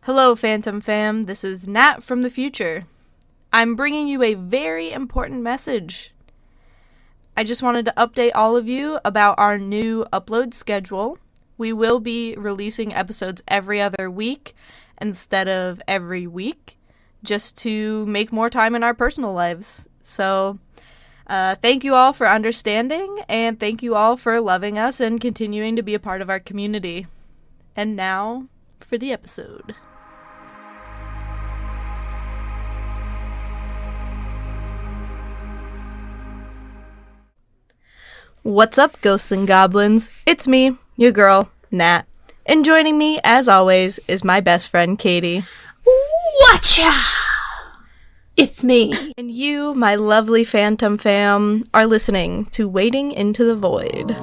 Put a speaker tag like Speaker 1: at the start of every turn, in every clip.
Speaker 1: Hello, Phantom Fam. This is Nat from the future. I'm bringing you a very important message. I just wanted to update all of you about our new upload schedule. We will be releasing episodes every other week instead of every week, just to make more time in our personal lives. So, thank you all for understanding, and thank you all for loving us and continuing to be a part of our community. And now, for the episode. What's up, ghosts and goblins? It's me, your girl, Nat. And joining me, as always, is my best friend, Katie.
Speaker 2: Watcha! It's me.
Speaker 1: And you, my lovely Phantom Fam, are listening to Wading into the Void.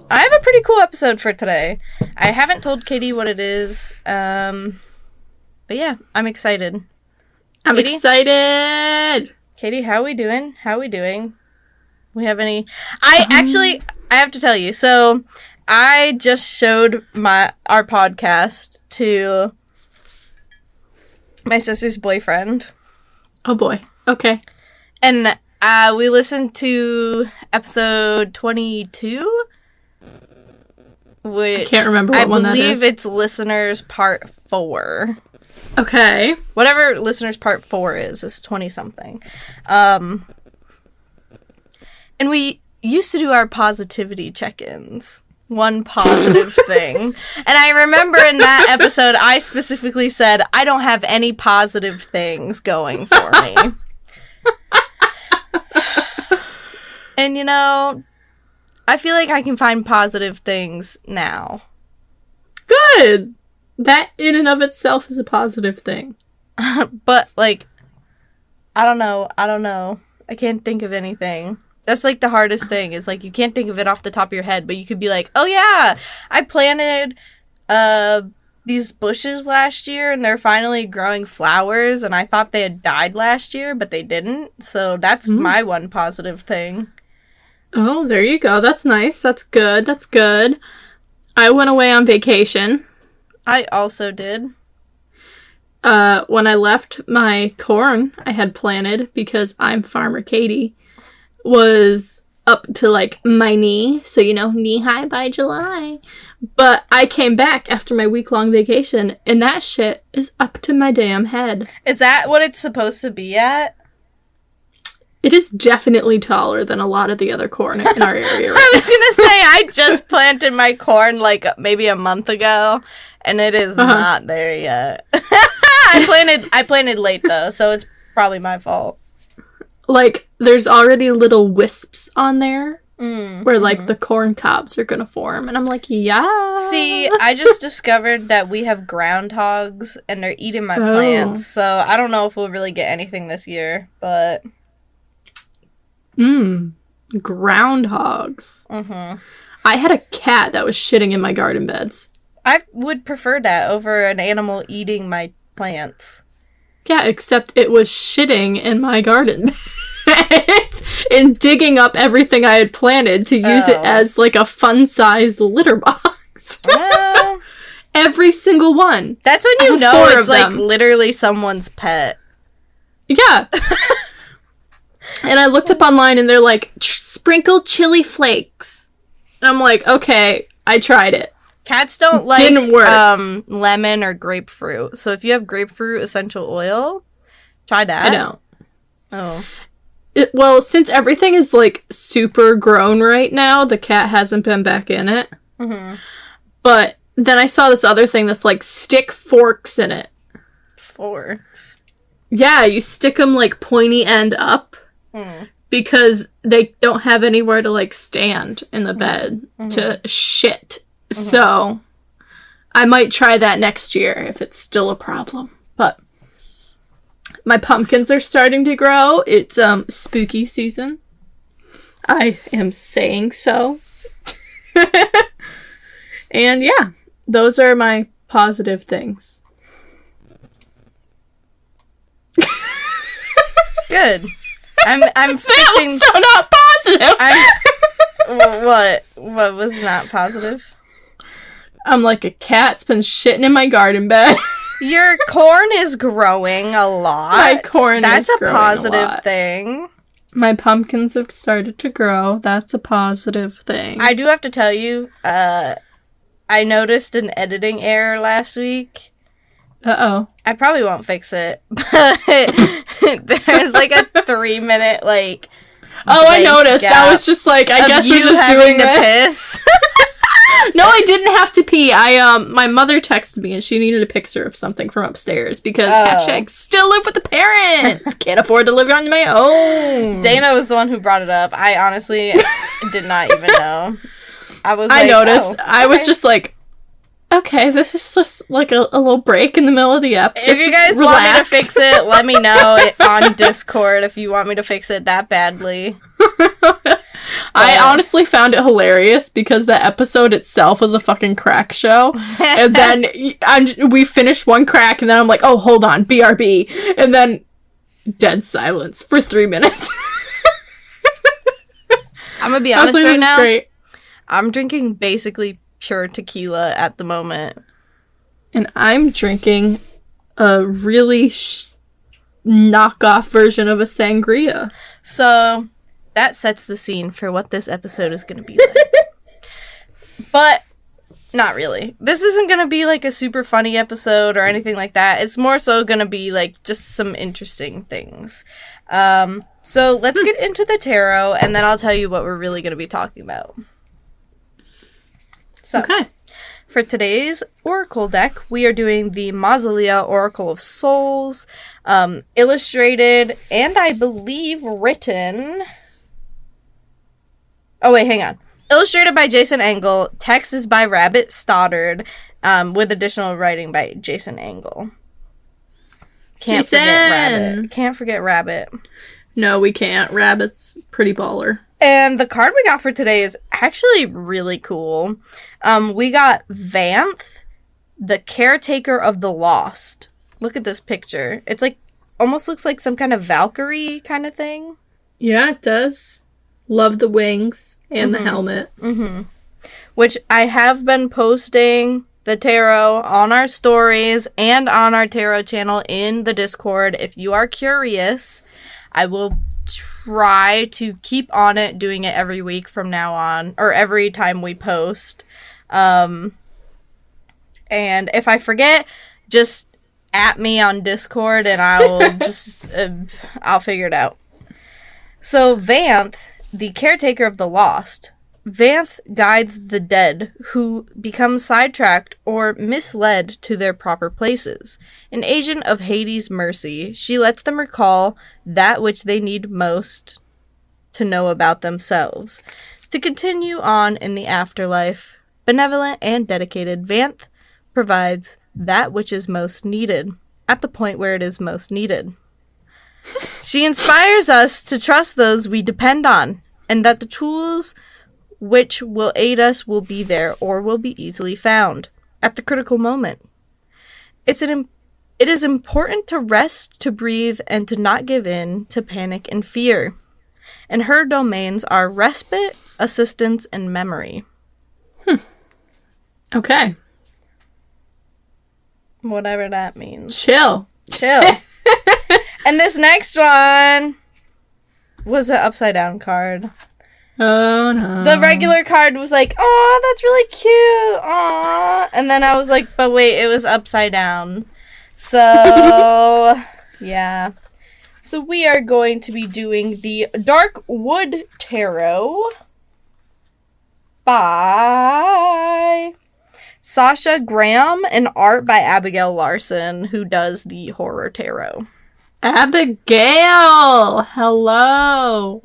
Speaker 1: I have a pretty cool episode for today. I haven't told Katie what it is, but yeah, I'm excited.
Speaker 2: I'm excited!
Speaker 1: Katie, how we doing? We have any... I have to tell you, so I just showed our podcast to my sister's boyfriend.
Speaker 2: Oh boy, okay.
Speaker 1: And we listened to episode 22, which
Speaker 2: I can't remember what one that is.
Speaker 1: I believe it's Listeners Part 4.
Speaker 2: Okay.
Speaker 1: Whatever Listeners Part 4 is 20-something. And we used to do our positivity check-ins. One positive thing. And I remember in that episode, I specifically said, I don't have any positive things going for me. And, you know, I feel like I can find positive things now.
Speaker 2: Good! That in and of itself is a positive thing.
Speaker 1: But, like, I don't know. I can't think of anything. That's, like, the hardest thing, is, like, you can't think of it off the top of your head, but you could be like, oh, yeah, I planted, these bushes last year, and they're finally growing flowers, and I thought they had died last year, but they didn't, so that's my one positive thing.
Speaker 2: Oh, there you go. That's nice. That's good. I went away on vacation.
Speaker 1: I also did.
Speaker 2: When I left, my corn I had planted, because I'm Farmer Katie, was up to, like, my knee. So, you know, knee-high by July. But I came back after my week-long vacation, and that shit is up to my damn head.
Speaker 1: Is that what it's supposed to be at?
Speaker 2: It is definitely taller than a lot of the other corn in our area right
Speaker 1: I was gonna say, I just planted my corn, like, maybe a month ago, and it is not there yet. I planted late, though, so it's probably my fault.
Speaker 2: Like, there's already little wisps on there where, like, the corn cobs are gonna form, and I'm like, yeah.
Speaker 1: See, I just discovered that we have groundhogs, and they're eating my plants, so I don't know if we'll really get anything this year, but...
Speaker 2: Groundhogs. I had a cat that was shitting in my garden beds.
Speaker 1: I would prefer that over an animal eating my plants.
Speaker 2: Yeah, except it was shitting in my garden beds and digging up everything I had planted to use it as, like, a fun-sized litter box.
Speaker 1: Well,
Speaker 2: every single one.
Speaker 1: That's when you know it's, like, literally someone's pet.
Speaker 2: Yeah. And I looked up online, and they're like, sprinkle chili flakes. And I'm like, okay, I tried it.
Speaker 1: Cats don't like
Speaker 2: Didn't work.
Speaker 1: Lemon or grapefruit. So if you have grapefruit essential oil, try that.
Speaker 2: I don't.
Speaker 1: Oh.
Speaker 2: Well, since everything is, like, super grown right now, the cat hasn't been back in it. But then I saw this other thing that's, like, stick forks in it.
Speaker 1: Forks?
Speaker 2: Yeah, you stick them, like, pointy end up. Because they don't have anywhere to, like, stand in the bed to shit. So, I might try that next year if it's still a problem. But my pumpkins are starting to grow. It's spooky season. I am saying so. And yeah, those are my positive things.
Speaker 1: Good. I'm fixing.
Speaker 2: That was so not positive.
Speaker 1: What was not positive?
Speaker 2: I'm like a cat's been shitting in my garden bed.
Speaker 1: Your corn is growing a lot.
Speaker 2: My corn
Speaker 1: That's
Speaker 2: is
Speaker 1: a
Speaker 2: growing
Speaker 1: positive
Speaker 2: a lot.
Speaker 1: thing.
Speaker 2: My pumpkins have started to grow. That's a positive thing.
Speaker 1: I do have to tell you, I noticed an editing error last week.
Speaker 2: Uh-oh.
Speaker 1: I probably won't fix it, but there's like a 3-minute like.
Speaker 2: Oh, I noticed. I was just like, I guess we're just doing this.
Speaker 1: Piss.
Speaker 2: No, I didn't have to pee. My mother texted me and she needed a picture of something from upstairs because hashtag still live with the parents. Can't afford to live on my own.
Speaker 1: Dana was the one who brought it up. I honestly did not even know.
Speaker 2: I noticed. Oh, I was just like, okay, this is just like a little break in the middle of the ep.
Speaker 1: If you guys want me to fix it, let me know on Discord if you want me to fix it that badly.
Speaker 2: I honestly found it hilarious because the episode itself was a fucking crack show. And then we finished one crack and then I'm like, oh, hold on, BRB. And then dead silence for 3 minutes.
Speaker 1: I'm going to be honest right now.
Speaker 2: Great.
Speaker 1: I'm drinking basically pure tequila at the moment.
Speaker 2: And I'm drinking a really knockoff version of a sangria.
Speaker 1: So that sets the scene for what this episode is going to be like. But not really. This isn't going to be like a super funny episode or anything like that. It's more so going to be like just some interesting things. So let's get into the tarot and then I'll tell you what we're really going to be talking about. So, okay. For today's Oracle deck, we are doing the Mausolea Oracle of Souls, illustrated and I believe written. Oh, wait, hang on. Illustrated by Jason Engel. Text is by Rabbit Stoddard, with additional writing by Jason Engel. Can't forget Rabbit.
Speaker 2: No, we can't. Rabbit's pretty baller.
Speaker 1: And the card we got for today is actually really cool. We got Vanth, the caretaker of the lost. Look at this picture. It's like, almost looks like some kind of Valkyrie kind of thing.
Speaker 2: Yeah, it does. Love the wings and the helmet.
Speaker 1: Mm-hmm. Which I have been posting the tarot on our stories and on our tarot channel in the Discord. If you are curious, I will try to keep on it, doing it every week from now on, or every time we post. And if I forget, just at me on Discord and I will just, I'll figure it out. So Vanth, the caretaker of the lost. Vanth guides the dead who become sidetracked or misled to their proper places. An agent of Hades' mercy, she lets them recall that which they need most to know about themselves. To continue on in the afterlife, benevolent and dedicated, Vanth provides that which is most needed at the point where it is most needed. She inspires us to trust those we depend on, and that the tools which will aid us will be there or will be easily found at the critical moment. It is important to rest, to breathe, and to not give in to panic and fear. And her domains are respite, assistance, and memory.
Speaker 2: Okay.
Speaker 1: Whatever that means.
Speaker 2: Chill.
Speaker 1: And this next one was an upside down card.
Speaker 2: Oh no.
Speaker 1: The regular card was like, "Aw, that's really cute. Aw." And then I was like, but wait, it was upside down. So, yeah. So we are going to be doing the Dark Wood Tarot by Sasha Graham and art by Abigail Larson, who does the Horror Tarot.
Speaker 2: Abigail! Hello!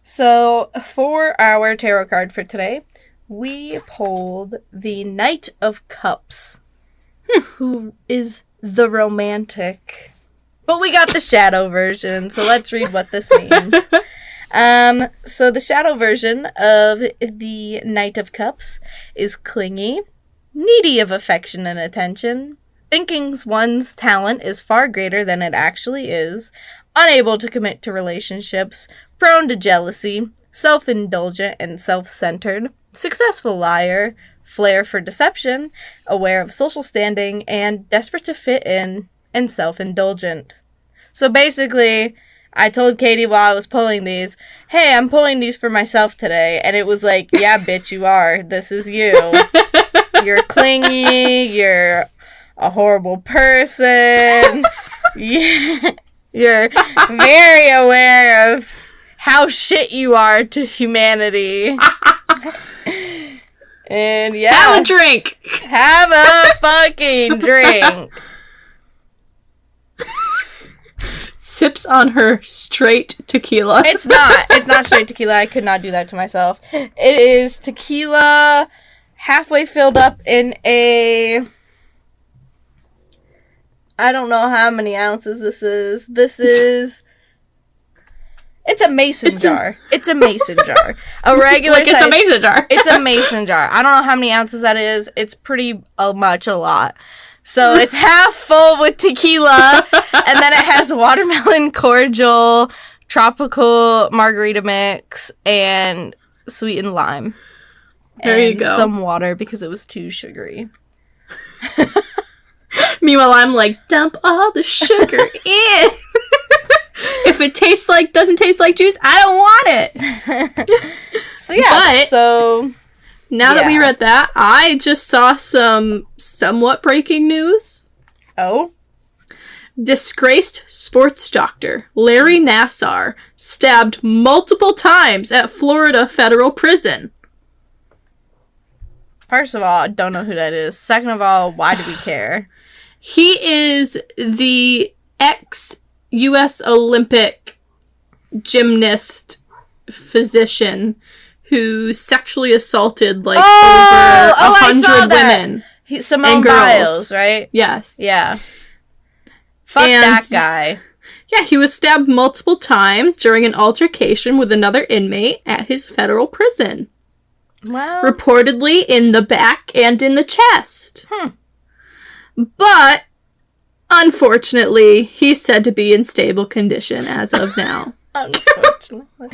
Speaker 1: So, for our tarot card for today, we pulled the Knight of Cups, who is the romantic. But we got the shadow version, so let's read what this means. So the shadow version of the Knight of Cups is clingy, needy of affection and attention, thinking one's talent is far greater than it actually is, unable to commit to relationships, prone to jealousy, self-indulgent and self-centered, successful liar, flair for deception, aware of social standing, and desperate to fit in, and self-indulgent. So basically, I told Katie while I was pulling these, hey, I'm pulling these for myself today. And it was like, yeah, bitch, you are. This is you. You're clingy. You're a horrible person. You're very aware of how shit you are to humanity. And yeah.
Speaker 2: Have a drink.
Speaker 1: Have a fucking drink.
Speaker 2: Sips on her straight tequila.
Speaker 1: It's not straight tequila. I could not do that to myself. It is tequila halfway filled up in a... I don't know how many ounces this is. It's a mason jar. It's a mason jar. A regular
Speaker 2: like it's a mason jar.
Speaker 1: It's a mason jar. I don't know how many ounces that is. It's pretty much a lot. So it's half full with tequila, and then it has watermelon cordial, tropical margarita mix, and sweetened lime.
Speaker 2: There you go.
Speaker 1: Some water because it was too sugary.
Speaker 2: Meanwhile, I'm like, dump all the sugar in. If it doesn't taste like juice, I don't want it.
Speaker 1: So yeah,
Speaker 2: Now that we read that, I just saw some somewhat breaking news.
Speaker 1: Oh?
Speaker 2: Disgraced sports doctor Larry Nassar stabbed multiple times at Florida federal prison.
Speaker 1: First of all, I don't know who that is. Second of all, why do we care?
Speaker 2: He is the ex-U.S. Olympic gymnast physician who sexually assaulted, like, over 100 women.
Speaker 1: Simone Biles, right?
Speaker 2: Yes.
Speaker 1: Yeah. Fuck that guy.
Speaker 2: Yeah, he was stabbed multiple times during an altercation with another inmate at his federal prison.
Speaker 1: Well...
Speaker 2: reportedly in the back and in the chest. But, unfortunately, he's said to be in stable condition as of now.
Speaker 1: Unfortunately.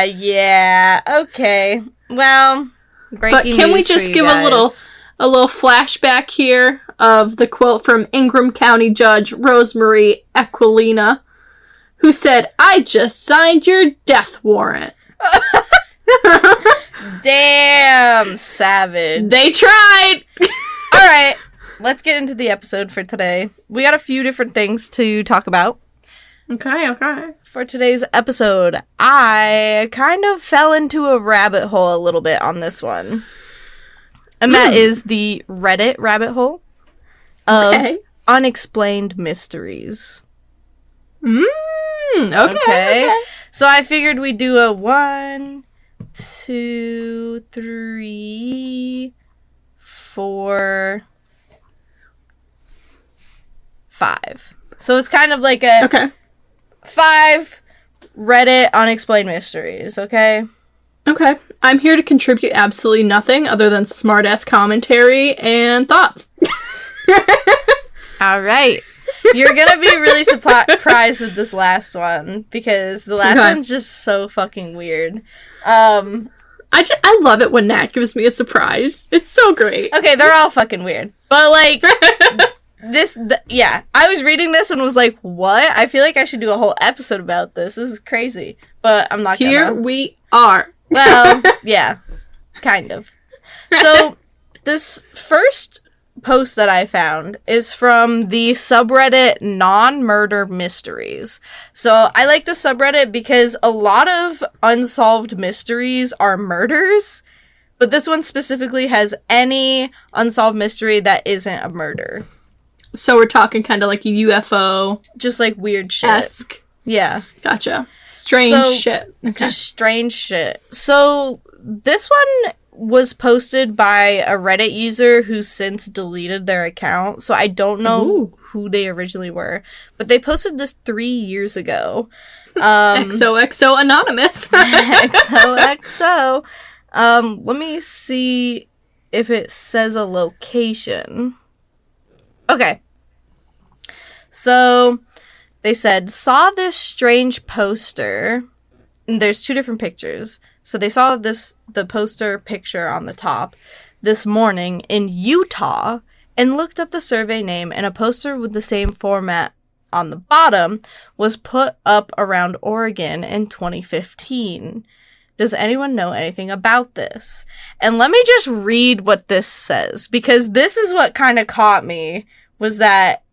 Speaker 1: Yeah, okay. Well,
Speaker 2: but can we just give a little flashback here of the quote from Ingham County Judge Rosemary Aquilina, who said, "I just signed your death warrant."
Speaker 1: Damn, savage.
Speaker 2: They tried!
Speaker 1: Alright, let's get into the episode for today. We got a few different things to talk about.
Speaker 2: Okay.
Speaker 1: For today's episode, I kind of fell into a rabbit hole a little bit on this one. And that is the Reddit rabbit hole of unexplained mysteries. Okay. So I figured we'd do a 1, 2, 3, 4, 5. So it's kind of like a 5 Reddit unexplained mysteries, okay?
Speaker 2: Okay. I'm here to contribute absolutely nothing other than smart-ass commentary and thoughts.
Speaker 1: Alright. You're gonna be really surprised with this last one, because the last one's just so fucking weird.
Speaker 2: I love it when Nat gives me a surprise. It's so great.
Speaker 1: Okay, they're all fucking weird. But, like, I was reading this and was like, what? I feel like I should do a whole episode about this. This is crazy. But I'm not gonna.
Speaker 2: Here we are.
Speaker 1: Well, yeah. Kind of. So, this first post that I found is from the subreddit Non-Murder Mysteries. So I like the subreddit because a lot of unsolved mysteries are murders, but this one specifically has any unsolved mystery that isn't a murder.
Speaker 2: So we're talking kind of like a UFO,
Speaker 1: just like weird shit.
Speaker 2: Esque.
Speaker 1: Yeah.
Speaker 2: Gotcha. Strange shit. Okay.
Speaker 1: Just strange shit. So this one was posted by a Reddit user who since deleted their account, so I don't know who they originally were, but they posted this 3 years ago.
Speaker 2: XOXO anonymous.
Speaker 1: XOXO. Let me see if it says a location. Okay. So they said, saw this strange poster. And there's 2 different pictures. So they saw the poster picture on the top this morning in Utah and looked up the survey name, and a poster with the same format on the bottom was put up around Oregon in 2015. Does anyone know anything about this? And let me just read what this says, because this is what kind of caught me, was that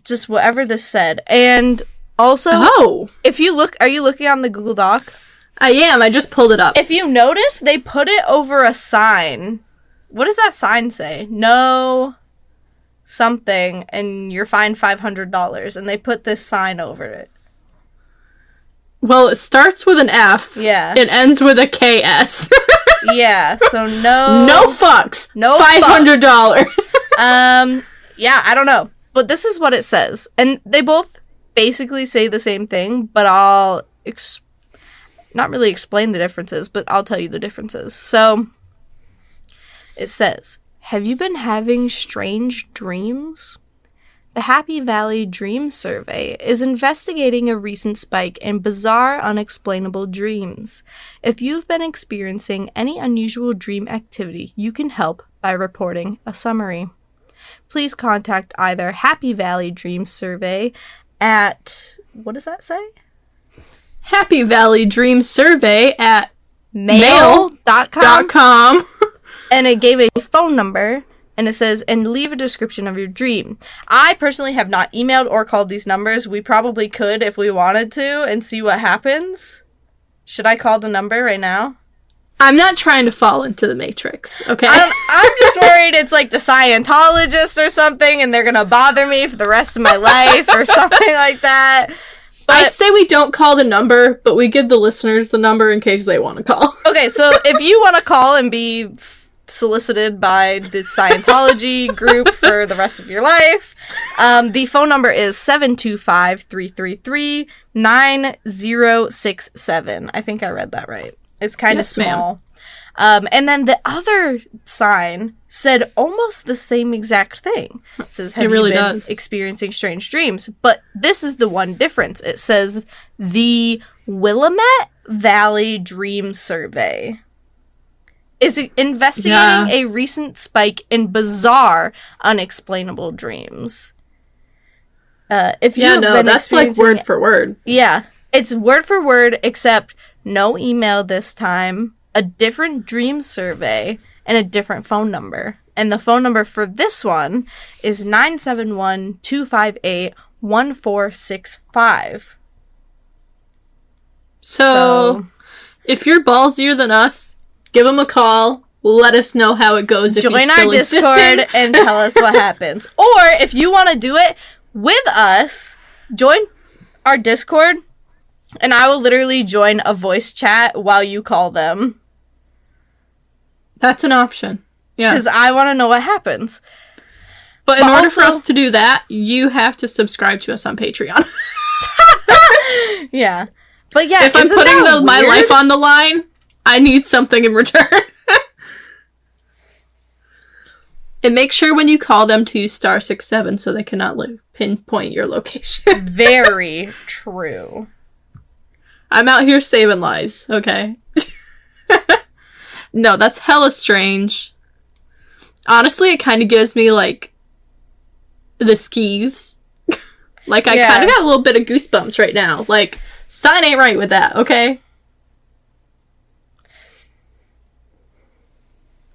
Speaker 1: just whatever this said. And also, if you look, are you looking on the Google Doc?
Speaker 2: I am. I just pulled it up.
Speaker 1: If you notice, they put it over a sign. What does that sign say? No something, and you're fined $500. And they put this sign over it.
Speaker 2: Well, it starts with an F.
Speaker 1: Yeah.
Speaker 2: It ends with a KS.
Speaker 1: Yeah, so no...
Speaker 2: No fucks.
Speaker 1: No
Speaker 2: $500.
Speaker 1: Yeah, I don't know. But this is what it says. And they both basically say the same thing, but I'll... not really explain the differences, but I'll tell you the differences. So, it says, have you been having strange dreams? The Happy Valley Dream Survey is investigating a recent spike in bizarre, unexplainable dreams. If you've been experiencing any unusual dream activity, you can help by reporting a summary. Please contact either Happy Valley Dream Survey at... what does that say?
Speaker 2: Happy Valley Dream Survey at
Speaker 1: mail.com. And it gave a phone number, and it says, and leave a description of your dream. I personally have not emailed or called these numbers. We probably could if we wanted to and see what happens. Should I call the number right now?
Speaker 2: I'm not trying to fall into the Matrix, okay?
Speaker 1: I'm just worried it's like the Scientologist or something, and they're going to bother me for the rest of my life or something like that. But
Speaker 2: I say we don't call the number, but we give the listeners the number in case they want to call.
Speaker 1: Okay, so if you want to call and be solicited by the Scientology group for the rest of your life, the phone number is 725-333-9067. I think I read that right. It's kind of small. And then the other sign said almost the same exact thing. It says, have you been experiencing strange dreams? But this is the one difference. It says the Willamette Valley Dream Survey is investigating a recent spike in bizarre, unexplainable dreams. If you
Speaker 2: that's like word for word.
Speaker 1: Yeah, it's word for word, except no email this time, a different dream survey, and a different phone number. And the phone number for this one is 971-258-1465.
Speaker 2: So, if you're ballsier than us, give them a call. Let us know how it goes. If
Speaker 1: join our Discord and tell us what happens. Or if you want to do it with us, join our Discord, and I will literally join a voice chat while you call them.
Speaker 2: That's an option. Yeah.
Speaker 1: Because I want to know what happens.
Speaker 2: But in order for us to do that, you have to subscribe to us on Patreon.
Speaker 1: Yeah. But yeah,
Speaker 2: if I'm putting my life on the line, I need something in return. And make sure when you call them to use *67 so they cannot pinpoint your location.
Speaker 1: Very true.
Speaker 2: I'm out here saving lives, okay? No, that's hella strange. Honestly, it kind of gives me, like, the skeeves. Like, I kind of got a little bit of goosebumps right now. Like, something ain't right with that, okay?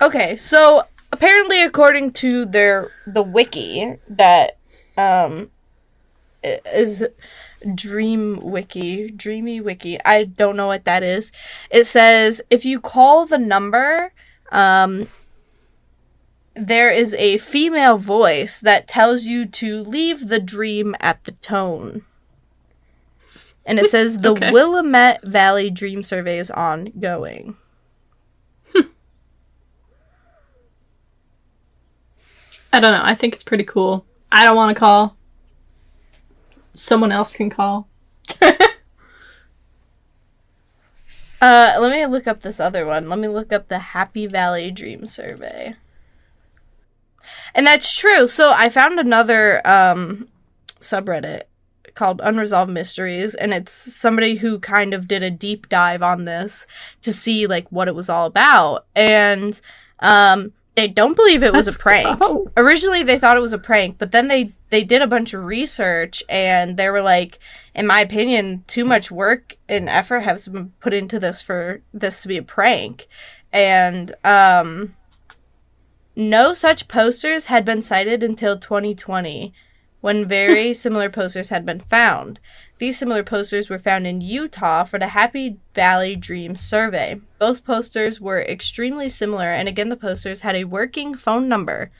Speaker 1: Okay, so apparently according to the wiki that is Dreamy Wiki, I don't know what that is. It says if you call the number, there is a female voice that tells you to leave the dream at the tone. And it says the Willamette Valley Dream Survey is ongoing.
Speaker 2: I don't know. I think it's pretty cool. I don't want to call. Someone else can call.
Speaker 1: Let me look up this other one. Let me look up the Happy Valley Dream Survey. And that's true. So I found another subreddit called Unsolved Mysteries, and it's somebody who kind of did a deep dive on this to see, like, what it was all about. And they don't believe it was a prank. Originally, they thought it was a prank, but then they did a bunch of research, and they were like, in my opinion, too much work and effort has been put into this for this to be a prank. And no such posters had been cited until 2020, when very similar posters had been found. These similar posters were found in Utah for the Happy Valley Dream Survey. Both posters were extremely similar, and again, the posters had a working phone number.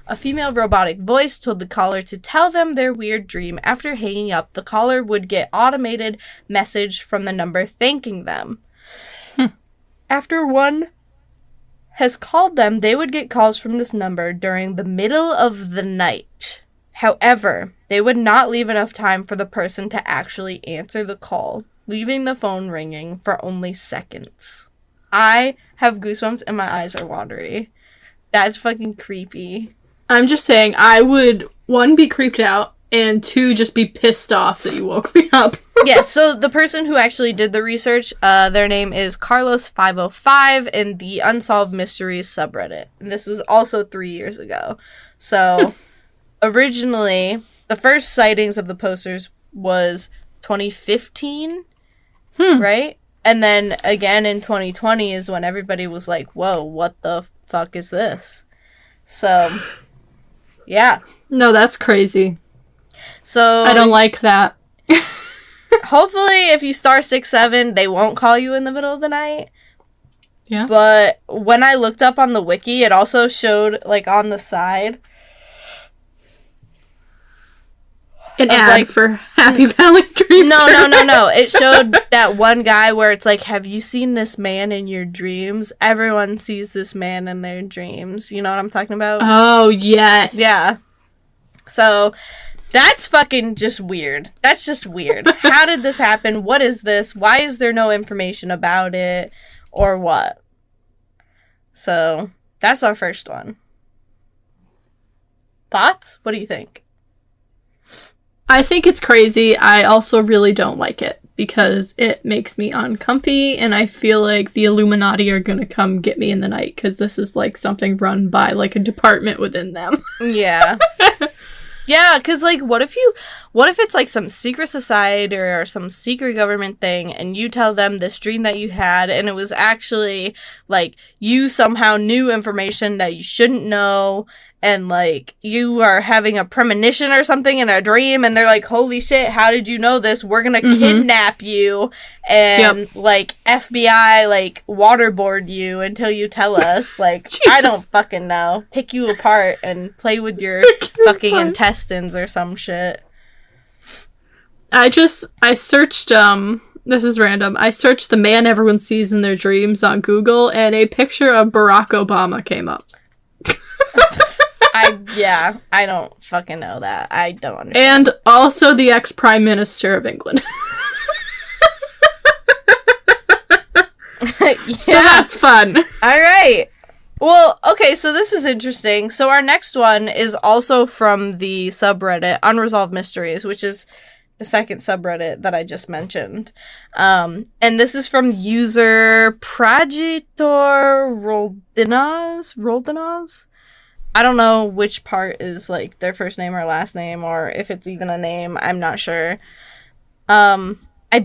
Speaker 1: A female robotic voice told the caller to tell them their weird dream. After hanging up, the caller would get automated message from the number thanking them. After one has called them, they would get calls from this number during the middle of the night. However, they would not leave enough time for the person to actually answer the call, leaving the phone ringing for only seconds. I have goosebumps and my eyes are watery. That's fucking creepy.
Speaker 2: I'm just saying, I would, 1, be creeped out, and 2, just be pissed off that you woke me up.
Speaker 1: Yeah, so the person who actually did the research, their name is Carlos505 in the Unsolved Mysteries subreddit. And this was also 3 years ago. So... Originally, the first sightings of the posters was 2015, right? And then again in 2020 is when everybody was like, whoa, what the fuck is this? So, yeah.
Speaker 2: No, that's crazy.
Speaker 1: So
Speaker 2: I don't like that.
Speaker 1: Hopefully, if you star 67, they won't call you in the middle of the night.
Speaker 2: Yeah.
Speaker 1: But when I looked up on the wiki, it also showed, like, on the side...
Speaker 2: An ad like, for Happy Valley Dream
Speaker 1: No. It showed that one guy where it's like, have you seen this man in your dreams? Everyone sees this man in their dreams. You know what I'm talking about?
Speaker 2: Oh, yes.
Speaker 1: Yeah. So, that's fucking just weird. That's just weird. How did this happen? What is this? Why is there no information about it? Or what? So, that's our first one. Thoughts? What do you think?
Speaker 2: I think it's crazy. I also really don't like it because it makes me uncomfy, and I feel like the Illuminati are gonna come get me in the night because this is like something run by like a department within them.
Speaker 1: Yeah. Yeah, because like what if it's like some secret society or some secret government thing, and you tell them this dream that you had, and it was actually like you somehow knew information that you shouldn't know, and like you are having a premonition or something in a dream, and they're like, holy shit, how did you know this? We're gonna kidnap you and like FBI like waterboard you until you tell us. Like I don't fucking know. Pick you apart and play with your fucking intestines or some shit.
Speaker 2: I searched this is random. I searched the man everyone sees in their dreams on Google, and a picture of Barack Obama came up.
Speaker 1: I don't fucking know that. I don't understand.
Speaker 2: And also the ex-Prime Minister of England.
Speaker 1: Yeah.
Speaker 2: So that's fun.
Speaker 1: Alright. Well, okay, so this is interesting. So our next one is also from the subreddit Unsolved Mysteries, which is the second subreddit that I just mentioned. And this is from user Pragitor Roldinas? I don't know which part is, like, their first name or last name, or if it's even a name. I'm not sure. I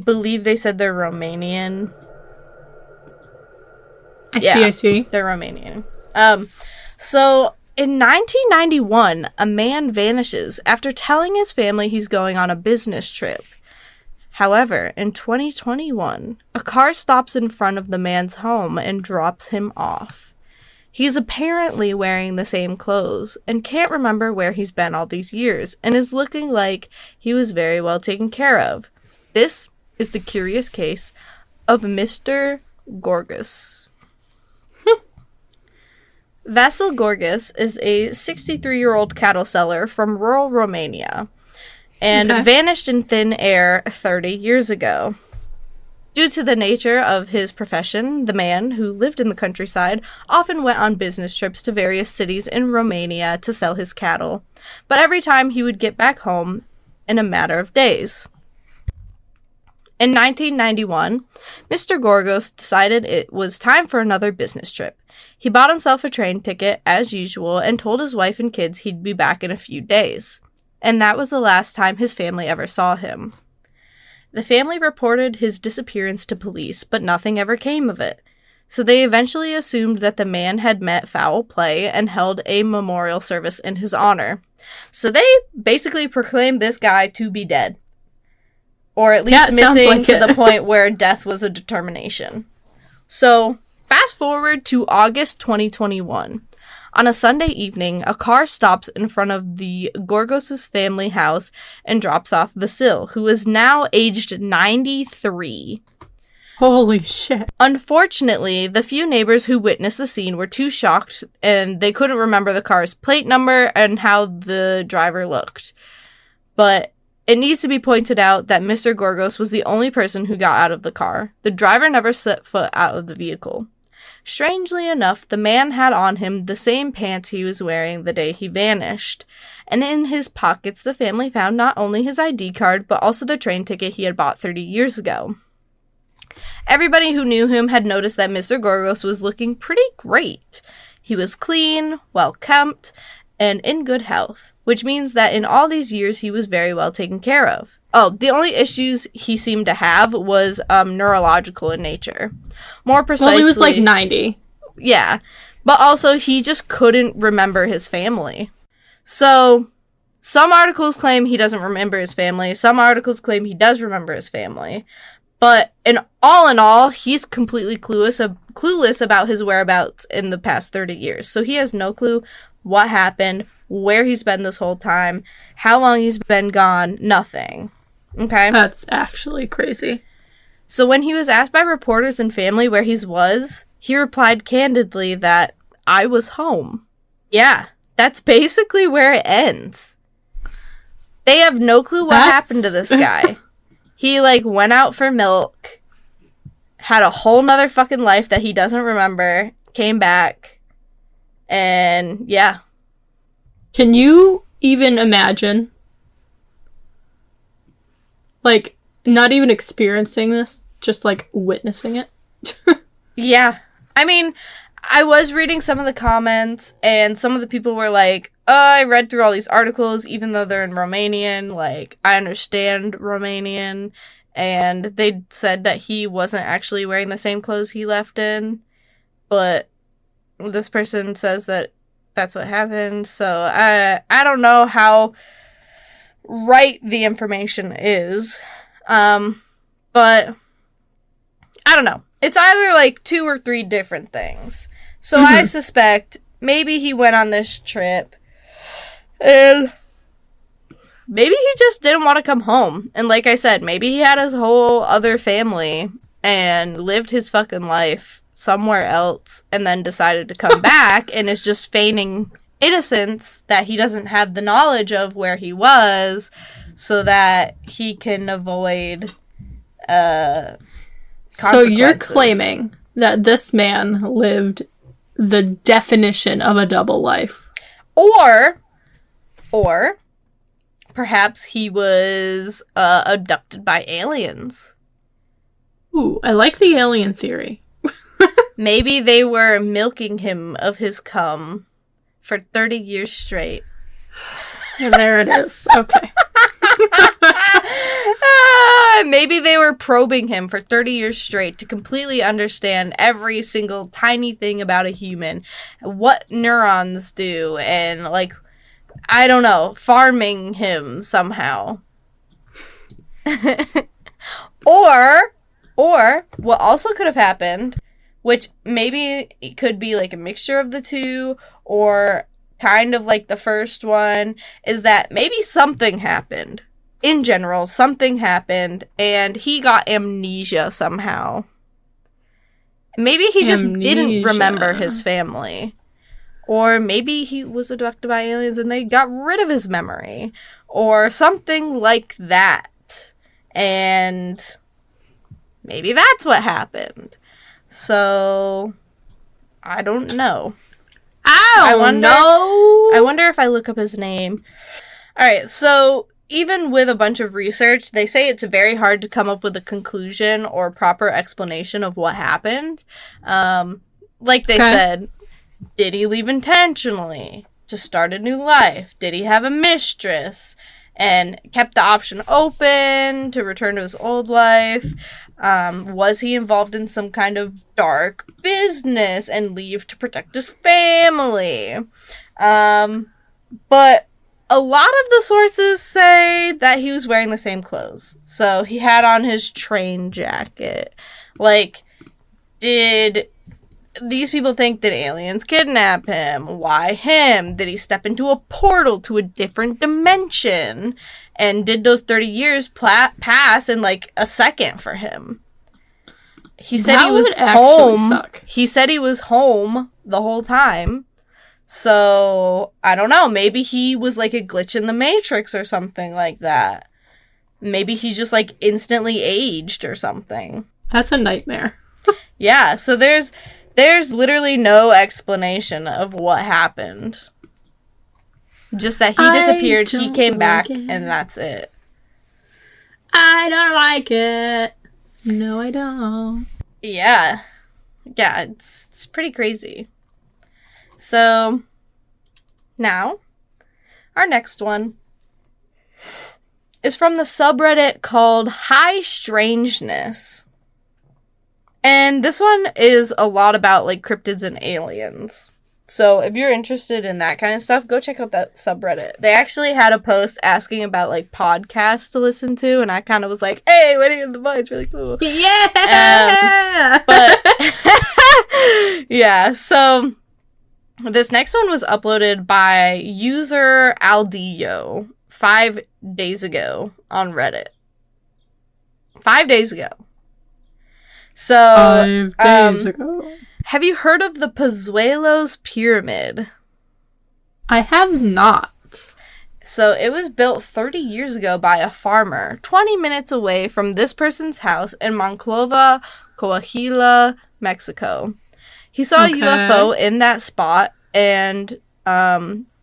Speaker 1: believe they said they're Romanian.
Speaker 2: I see.
Speaker 1: They're Romanian. So, in 1991, a man vanishes after telling his family he's going on a business trip. However, in 2021, a car stops in front of the man's home and drops him off. He's apparently wearing the same clothes and can't remember where he's been all these years and is looking like he was very well taken care of. This is the curious case of Mr. Gorgas. Vasil Gorgas is a 63-year-old cattle seller from rural Romania and vanished in thin air 30 years ago. Due to the nature of his profession, the man, who lived in the countryside, often went on business trips to various cities in Romania to sell his cattle. But every time he would get back home, in a matter of days. In 1991, Mr. Gorgos decided it was time for another business trip. He bought himself a train ticket, as usual, and told his wife and kids he'd be back in a few days. And that was the last time his family ever saw him. The family reported his disappearance to police, but nothing ever came of it. So they eventually assumed that the man had met foul play and held a memorial service in his honor. So they basically proclaimed this guy to be dead. Or at least missing to the point where death was a determination. So, fast forward to August 2021. On a Sunday evening, a car stops in front of the Gorgos' family house and drops off Vasil, who is now aged 93.
Speaker 2: Holy shit.
Speaker 1: Unfortunately, the few neighbors who witnessed the scene were too shocked and they couldn't remember the car's plate number and how the driver looked. But it needs to be pointed out that Mr. Gorgos was the only person who got out of the car. The driver never set foot out of the vehicle. Strangely enough, the man had on him the same pants he was wearing the day he vanished. And in his pockets, the family found not only his ID card, but also the train ticket he had bought 30 years ago. Everybody who knew him had noticed that Mr. Gorgos was looking pretty great. He was clean, well-kept, and in good health, which means that in all these years he was very well taken care of. Oh, the only issues he seemed to have was neurological in nature. More precisely...
Speaker 2: Well, he was like 90.
Speaker 1: Yeah, but also he just couldn't remember his family. So, some articles claim he doesn't remember his family, some articles claim he does remember his family, but in all, he's completely clueless about his whereabouts in the past 30 years. So he has no clue what happened, where he's been this whole time, how long he's been gone, nothing. Okay?
Speaker 2: That's actually crazy.
Speaker 1: So when he was asked by reporters and family where he was, he replied candidly that, "I was home." Yeah, that's basically where it ends. They have no clue what happened to this guy. He, went out for milk, had a whole nother fucking life that he doesn't remember, came back, and, yeah.
Speaker 2: Can you even imagine? Not even experiencing this, just, witnessing it?
Speaker 1: Yeah. I mean, I was reading some of the comments, and some of the people were like, I read through all these articles, even though they're in Romanian, I understand Romanian, and they said that he wasn't actually wearing the same clothes he left in, but this person says that that's what happened, so I don't know how right the information is, but I don't know. It's either, 2 or 3 different things. So I suspect maybe he went on this trip, and maybe he just didn't want to come home. And like I said, maybe he had his whole other family and lived his fucking life somewhere else and then decided to come back and is just feigning innocence that he doesn't have the knowledge of where he was so that he can avoid
Speaker 2: So you're claiming that this man lived the definition of a double life.
Speaker 1: Or perhaps he was abducted by aliens.
Speaker 2: Ooh, I like the alien theory.
Speaker 1: Maybe they were milking him of his cum for 30 years straight.
Speaker 2: And there it is. Okay.
Speaker 1: Maybe they were probing him for 30 years straight to completely understand every single tiny thing about a human, what neurons do, and, I don't know, farming him somehow. Or what also could have happened, which maybe it could be a mixture of the two, or kind of like the first one, is that maybe something happened. In general, something happened, and he got amnesia somehow. Maybe he just didn't remember his family. Or maybe he was abducted by aliens and they got rid of his memory. Or something like that. And maybe that's what happened. So, I don't know. I wonder if I look up his name. Alright, so even with a bunch of research, they say it's very hard to come up with a conclusion or proper explanation of what happened. Like they said, did he leave intentionally to start a new life? Did he have a mistress and kept the option open to return to his old life? Was he involved in some kind of dark business and leave to protect his family? But a lot of the sources say that he was wearing the same clothes. So he had on his train jacket. Like, did these people think that aliens kidnap him? Why him? Did he step into a portal to a different dimension? And did those 30 years pass in like a second for him? He said he was home. He said he was home the whole time. So, I don't know. Maybe he was like a glitch in the Matrix or something like that. Maybe he's just like instantly aged or something.
Speaker 2: That's a nightmare.
Speaker 1: Yeah, so there's literally no explanation of what happened. Just that he disappeared, he came back, and that's it.
Speaker 2: I don't like it. No, I don't.
Speaker 1: Yeah. Yeah, it's pretty crazy. So, now, our next one is from the subreddit called High Strangeness. And this one is a lot about, like, cryptids and aliens. So, if you're interested in that kind of stuff, go check out that subreddit. They actually had a post asking about, like, podcasts to listen to, and I kind of was like, hey, what are you in the book? It's really cool.
Speaker 2: Yeah!
Speaker 1: But, yeah, so this next one was uploaded by user Aldillo 5 days ago on Reddit. 5 days ago. So,
Speaker 2: 5 days ago.
Speaker 1: Have you heard of the Pozuelos Pyramid?
Speaker 2: I have not.
Speaker 1: So, it was built 30 years ago by a farmer, 20 minutes away from this person's house in Monclova, Coahuila, Mexico. He saw a UFO in that spot, and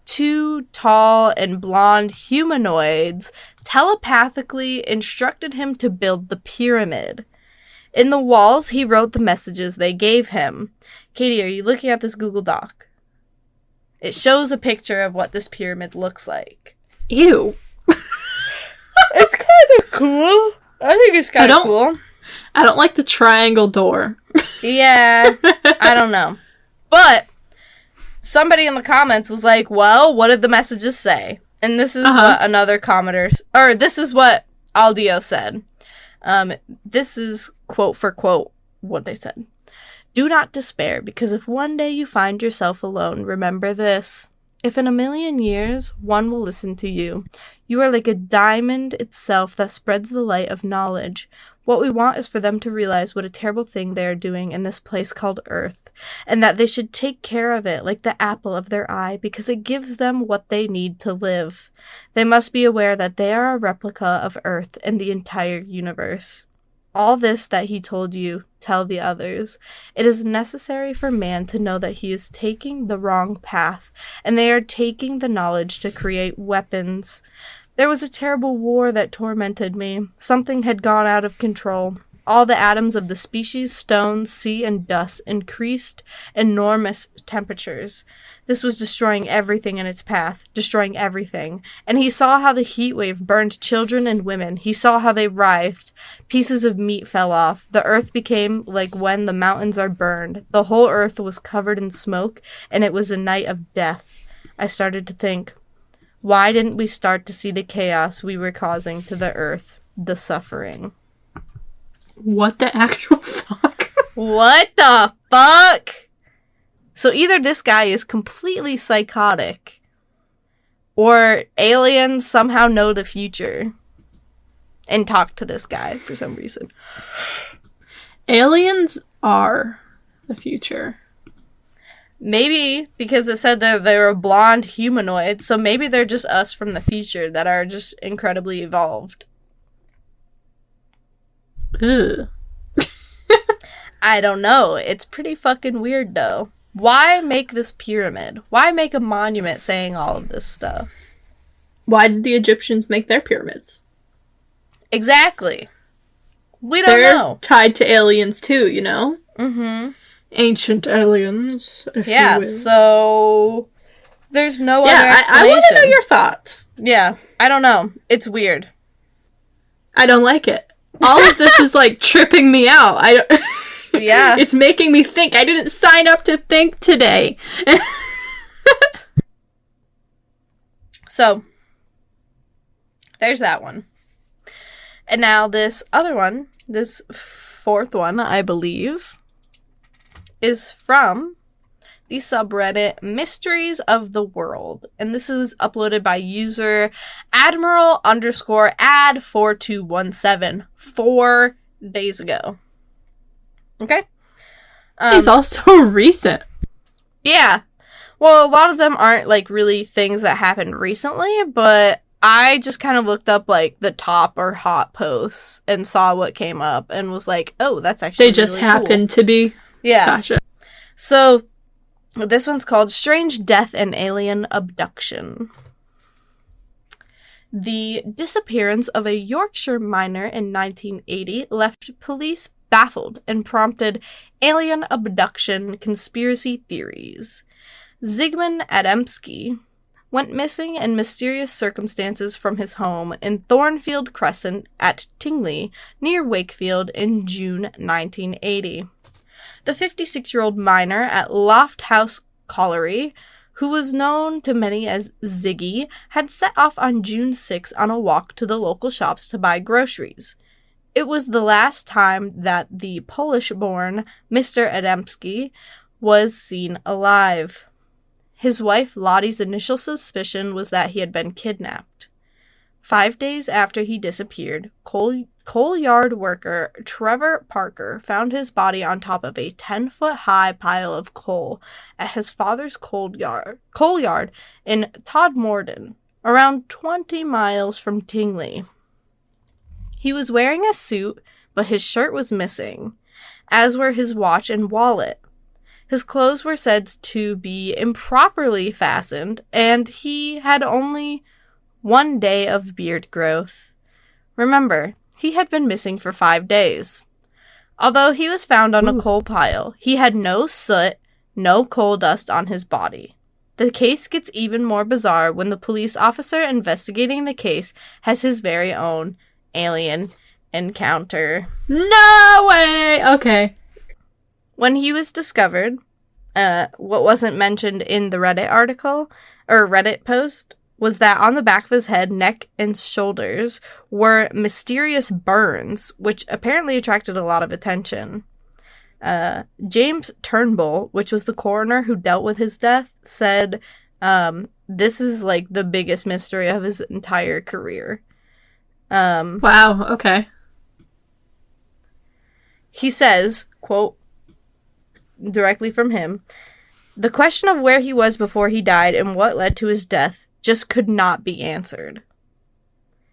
Speaker 1: two tall and blonde humanoids telepathically instructed him to build the pyramid. In the walls, he wrote the messages they gave him. Katie, are you looking at this Google Doc? It shows a picture of what this pyramid looks like.
Speaker 2: Ew.
Speaker 1: It's kind of cool. I think it's kind of cool.
Speaker 2: I don't like the triangle door.
Speaker 1: Yeah, I don't know. But somebody in the comments was like, well, what did the messages say? And this is what another commenter, or this is what Aldio said. This is quote for quote what they said. Do not despair, because if one day you find yourself alone, remember this. If in a million years, one will listen to you. You are like a diamond itself that spreads the light of knowledge. What we want is for them to realize what a terrible thing they are doing in this place called Earth, and that they should take care of it like the apple of their eye, because it gives them what they need to live. They must be aware that they are a replica of Earth and the entire universe. All this that he told you, tell the others. It is necessary for man to know that he is taking the wrong path, and they are taking the knowledge to create weapons. There was a terrible war that tormented me. Something had gone out of control. All the atoms of the species, stones, sea, and dust increased enormous temperatures. This was destroying everything in its path, destroying everything. And he saw how the heat wave burned children and women. He saw how they writhed. Pieces of meat fell off. The earth became like when the mountains are burned. The whole earth was covered in smoke, and it was a night of death. I started to think, why didn't we start to see the chaos we were causing to the earth, the suffering?
Speaker 2: What the actual fuck?
Speaker 1: What the fuck? So either this guy is completely psychotic, or aliens somehow know the future and talk to this guy for some reason.
Speaker 2: Aliens are the future.
Speaker 1: Maybe because it said that they were blonde humanoids, so maybe they're just us from the future that are just incredibly evolved.
Speaker 2: Ugh.
Speaker 1: I don't know. It's pretty fucking weird, though. Why make this pyramid? Why make a monument saying all of this stuff?
Speaker 2: why did the Egyptians make their pyramids?
Speaker 1: Exactly. We don't
Speaker 2: They're
Speaker 1: know.
Speaker 2: tied to aliens too, you know?
Speaker 1: Mm-hmm.
Speaker 2: Ancient aliens, if you will.
Speaker 1: So there's no other
Speaker 2: I
Speaker 1: explanation.
Speaker 2: want to know your thoughts.
Speaker 1: Yeah, I don't know. It's weird.
Speaker 2: I don't like it. All of this is, like, tripping me out.
Speaker 1: Yeah.
Speaker 2: It's making me think. I didn't sign up to think today.
Speaker 1: So, there's that one. And now this other one, this fourth one, I believe, is from the subreddit Mysteries of the World. And this was uploaded by user Admiral_ad4217 4 days ago. Okay?
Speaker 2: It's also recent.
Speaker 1: Yeah. Well, a lot of them aren't, like, really things that happened recently, but I just kind of looked up, like, the top or hot posts and saw what came up and was like, oh, that's actually
Speaker 2: They just
Speaker 1: really
Speaker 2: happened to be.
Speaker 1: Yeah.
Speaker 2: Gotcha.
Speaker 1: So, this one's called Strange Death and Alien Abduction. The disappearance of a Yorkshire miner in 1980 left police baffled and prompted alien abduction conspiracy theories. Zygmunt Adamski went missing in mysterious circumstances from his home in Thornfield Crescent at Tingley, near Wakefield, in June 1980. The 56-year-old miner at Loft House Colliery, who was known to many as Ziggy, had set off on June 6 on a walk to the local shops to buy groceries. It was the last time that the Polish-born Mr. Adamski was seen alive. His wife Lottie's initial suspicion was that he had been kidnapped. 5 days after he disappeared, coal yard worker Trevor Parker found his body on top of a 10-foot-high pile of coal at his father's coal yard in Todmorden, around 20 miles from Tingley. He was wearing a suit, but his shirt was missing, as were his watch and wallet. His clothes were said to be improperly fastened, and he had only 1 day of beard growth. Remember, he had been missing for 5 days. Although he was found on a coal pile, he had no soot, no coal dust on his body. The case gets even more bizarre when the police officer investigating the case has his very own alien encounter.
Speaker 2: No way! Okay.
Speaker 1: When he was discovered, what wasn't mentioned in the Reddit article, or Reddit post, was that on the back of his head, neck, and shoulders were mysterious burns, which apparently attracted a lot of attention. James Turnbull, which was the coroner who dealt with his death, said this is, like, the biggest mystery of his entire career.
Speaker 2: Wow, okay.
Speaker 1: He says, quote, directly from him, "The question of where he was before he died and what led to his death just could not be answered."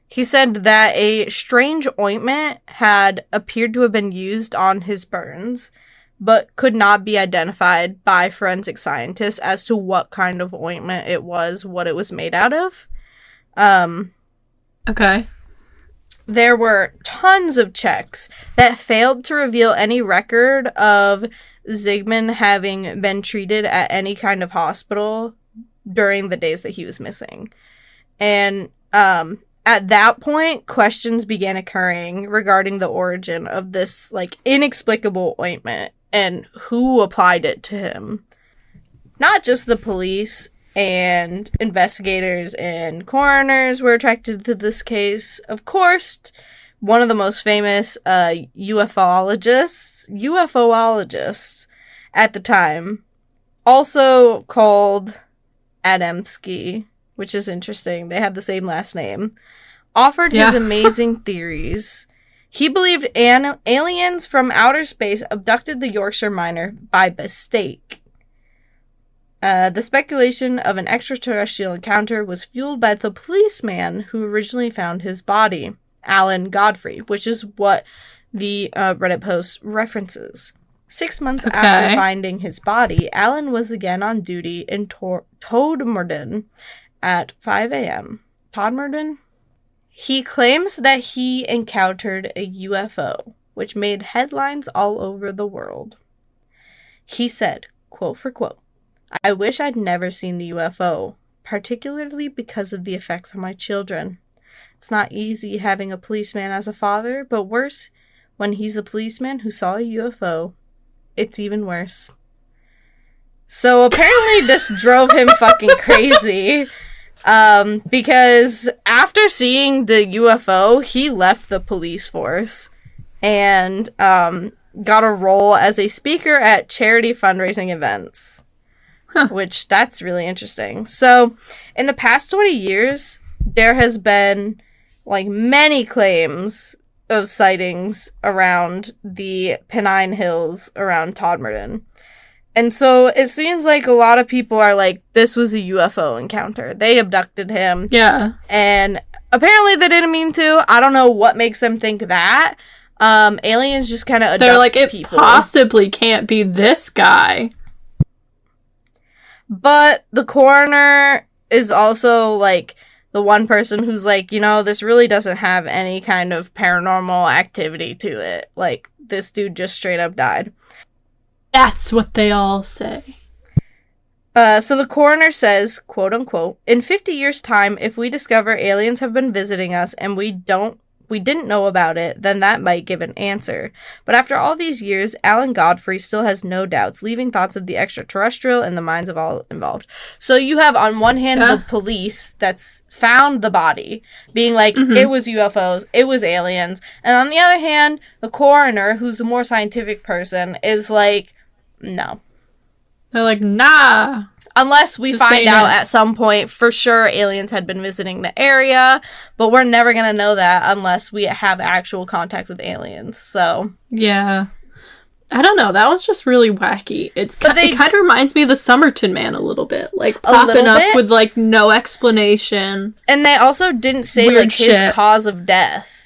Speaker 1: He said that a strange ointment had appeared to have been used on his burns, but could not be identified by forensic scientists as to what kind of ointment it was, what it was made out of.
Speaker 2: Okay.
Speaker 1: There were tons of checks that failed to reveal any record of Zygmunt having been treated at any kind of hospital during the days that he was missing. And at that point, questions began occurring regarding the origin of this, like, inexplicable ointment and who applied it to him. Not just the police and investigators and coroners were attracted to this case. Of course, one of the most famous UFOologists at the time, also called Adamski, which is interesting. They have the same last name, offered his amazing theories. He believed aliens from outer space abducted the Yorkshire miner by mistake. The speculation of an extraterrestrial encounter was fueled by the policeman who originally found his body, Alan Godfrey, which is what the Reddit post references. 6 months after finding his body, Alan was again on duty in Todmorden at 5 a.m. Todmorden. He claims that he encountered a UFO, which made headlines all over the world. He said, quote for quote, "I wish I'd never seen the UFO, particularly because of the effects on my children. It's not easy having a policeman as a father, but worse, when he's a policeman who saw a UFO, it's even worse." So apparently this drove him fucking crazy. Because after seeing the UFO, he left the police force and got a role as a speaker at charity fundraising events. Which, that's really interesting. So, in the past 20 years, there has been, like, many claims of sightings around the Pennine Hills around Todmorden. And so, it seems like a lot of people are like, this was a UFO encounter. They abducted him.
Speaker 2: Yeah.
Speaker 1: And apparently they didn't mean to. I don't know what makes them think that. Aliens just kind of abduct people.
Speaker 2: They're like, it possibly can't be this guy.
Speaker 1: But the coroner is also, like, the one person who's like, this really doesn't have any kind of paranormal activity to it. Like, this dude just straight up died.
Speaker 2: That's what they all say.
Speaker 1: So the coroner says, quote unquote, "In 50 years' time, if we discover aliens have been visiting us and we didn't know about it, then that might give an answer. But after all these years, Alan Godfrey still has no doubts, leaving thoughts of the extraterrestrial in the minds of all involved." So you have, on one hand, the police that's found the body, being like, it was UFOs, it was aliens. And on the other hand, the coroner, who's the more scientific person, is like, no.
Speaker 2: They're like, nah.
Speaker 1: Unless we find out at some point for sure aliens had been visiting the area, but we're never going to know that unless we have actual contact with aliens, so.
Speaker 2: Yeah. I don't know, that was just really wacky. It kind of reminds me of the Somerton Man a little bit. Like, popping up with, like, no explanation.
Speaker 1: And they also didn't say,
Speaker 2: Weird
Speaker 1: like,
Speaker 2: shit.
Speaker 1: his cause of death.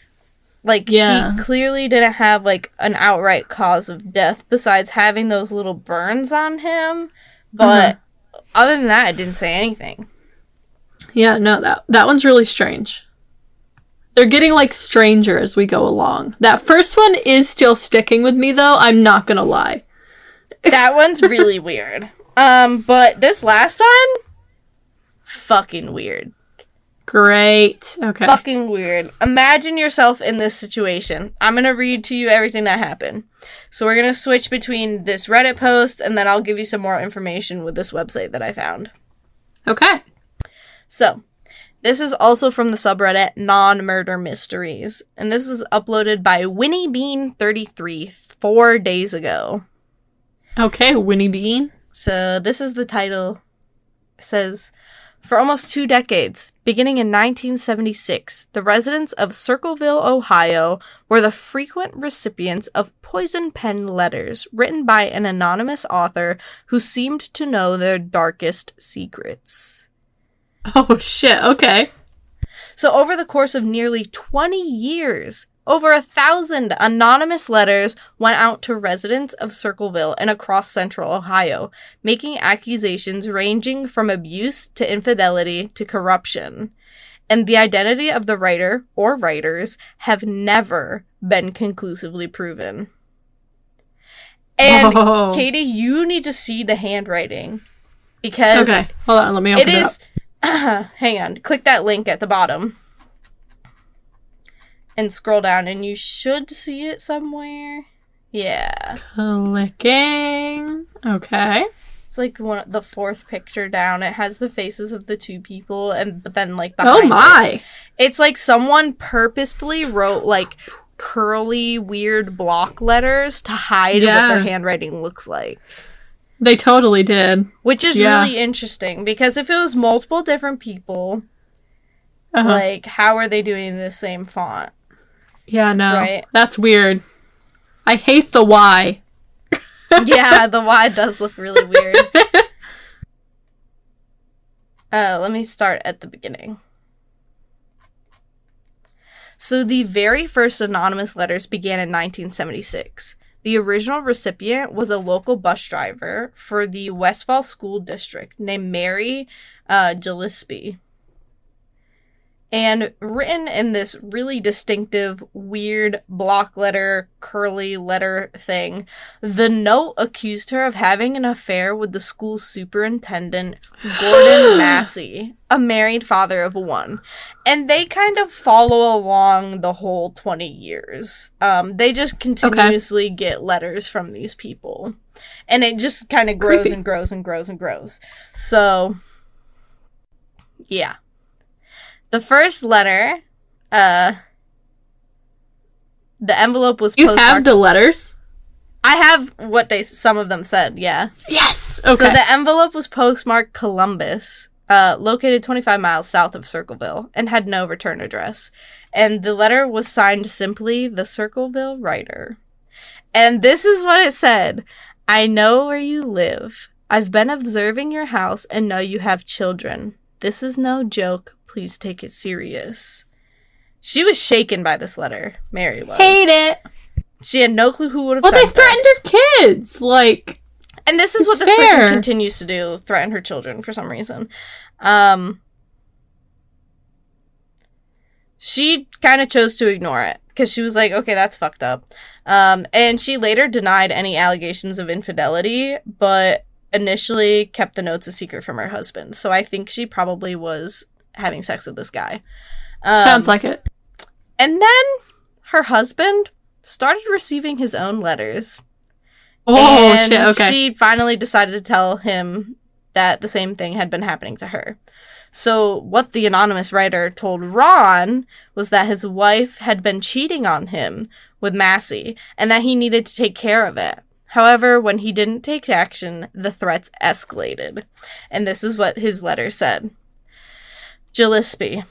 Speaker 1: Like, he clearly didn't have, like, an outright cause of death besides having those little burns on him, but... Other than that, it didn't say anything.
Speaker 2: Yeah, no, that one's really strange. They're getting, like, stranger as we go along. That first one is still sticking with me, though. I'm not gonna lie.
Speaker 1: That one's really weird. But this last one? Fucking weird.
Speaker 2: Great. Okay.
Speaker 1: Fucking weird. Imagine yourself in this situation. I'm gonna read to you everything that happened. So we're gonna switch between this Reddit post, and then I'll give you some more information with this website that I found.
Speaker 2: Okay.
Speaker 1: So, this is also from the subreddit Non-Murder Mysteries, and this was uploaded by Winnie Bean 33 4 days ago.
Speaker 2: Okay, Winnie Bean.
Speaker 1: So, this is the title. It says, "For almost 2 decades, beginning in 1976, the residents of Circleville, Ohio, were the frequent recipients of poison pen letters written by an anonymous author who seemed to know their darkest secrets."
Speaker 2: Oh, shit, okay.
Speaker 1: So over the course of nearly 20 years, over 1,000 anonymous letters went out to residents of Circleville and across central Ohio, making accusations ranging from abuse to infidelity to corruption. And the identity of the writer or writers have never been conclusively proven. And Katie, you need to see the handwriting. Because
Speaker 2: okay, hold on, let me open it up.
Speaker 1: Hang on, click that link at the bottom. And scroll down, and you should see it somewhere. Yeah.
Speaker 2: Clicking. Okay.
Speaker 1: It's like the fourth picture down. It has the faces of the two people, but then like behind
Speaker 2: it,
Speaker 1: it's like someone purposefully wrote like curly, weird block letters to hide what their handwriting looks like.
Speaker 2: They totally did.
Speaker 1: Which is really interesting, because if it was multiple different people, like, how are they doing the same font?
Speaker 2: Yeah, no.
Speaker 1: Right?
Speaker 2: That's weird. I hate the Y.
Speaker 1: Yeah, the Y does look really weird. Let me start at the beginning. So the very first anonymous letters began in 1976. The original recipient was a local bus driver for the Westfall School District named Mary Gillespie. And written in this really distinctive, weird block letter, curly letter thing, the note accused her of having an affair with the school superintendent, Gordon Massey, a married father of one. And they kind of follow along the whole 20 years. They just continuously get letters from these people. And it just kind of grows and grows and grows and grows. So, yeah. The first letter, the envelope was postmarked.
Speaker 2: You have the letters?
Speaker 1: I have what some of them said, yeah.
Speaker 2: Yes! Okay.
Speaker 1: So the envelope was postmarked Columbus, located 25 miles south of Circleville, and had no return address. And the letter was signed simply, the Circleville writer. And this is what it said. I know where you live. I've been observing your house and know you have children. This is no joke. Please take it serious. She was shaken by this letter. Mary was.
Speaker 2: Hate it.
Speaker 1: She had no clue who would have
Speaker 2: sent
Speaker 1: this.
Speaker 2: Well, they threatened her kids. Like,
Speaker 1: and this is what this person continues to do. Threaten her children for some reason. She kind of chose to ignore it. Because she was like, okay, that's fucked up. And she later denied any allegations of infidelity. But initially kept the notes a secret from her husband. So I think she probably was having sex with this guy.
Speaker 2: Sounds like it.
Speaker 1: And then her husband started receiving his own letters.
Speaker 2: Oh,
Speaker 1: and
Speaker 2: shit, okay.
Speaker 1: She finally decided to tell him that the same thing had been happening to her. So what the anonymous writer told Ron was that his wife had been cheating on him with Massey and that he needed to take care of it. However, when he didn't take action, the threats escalated. And this is what his letter said. Gillespie,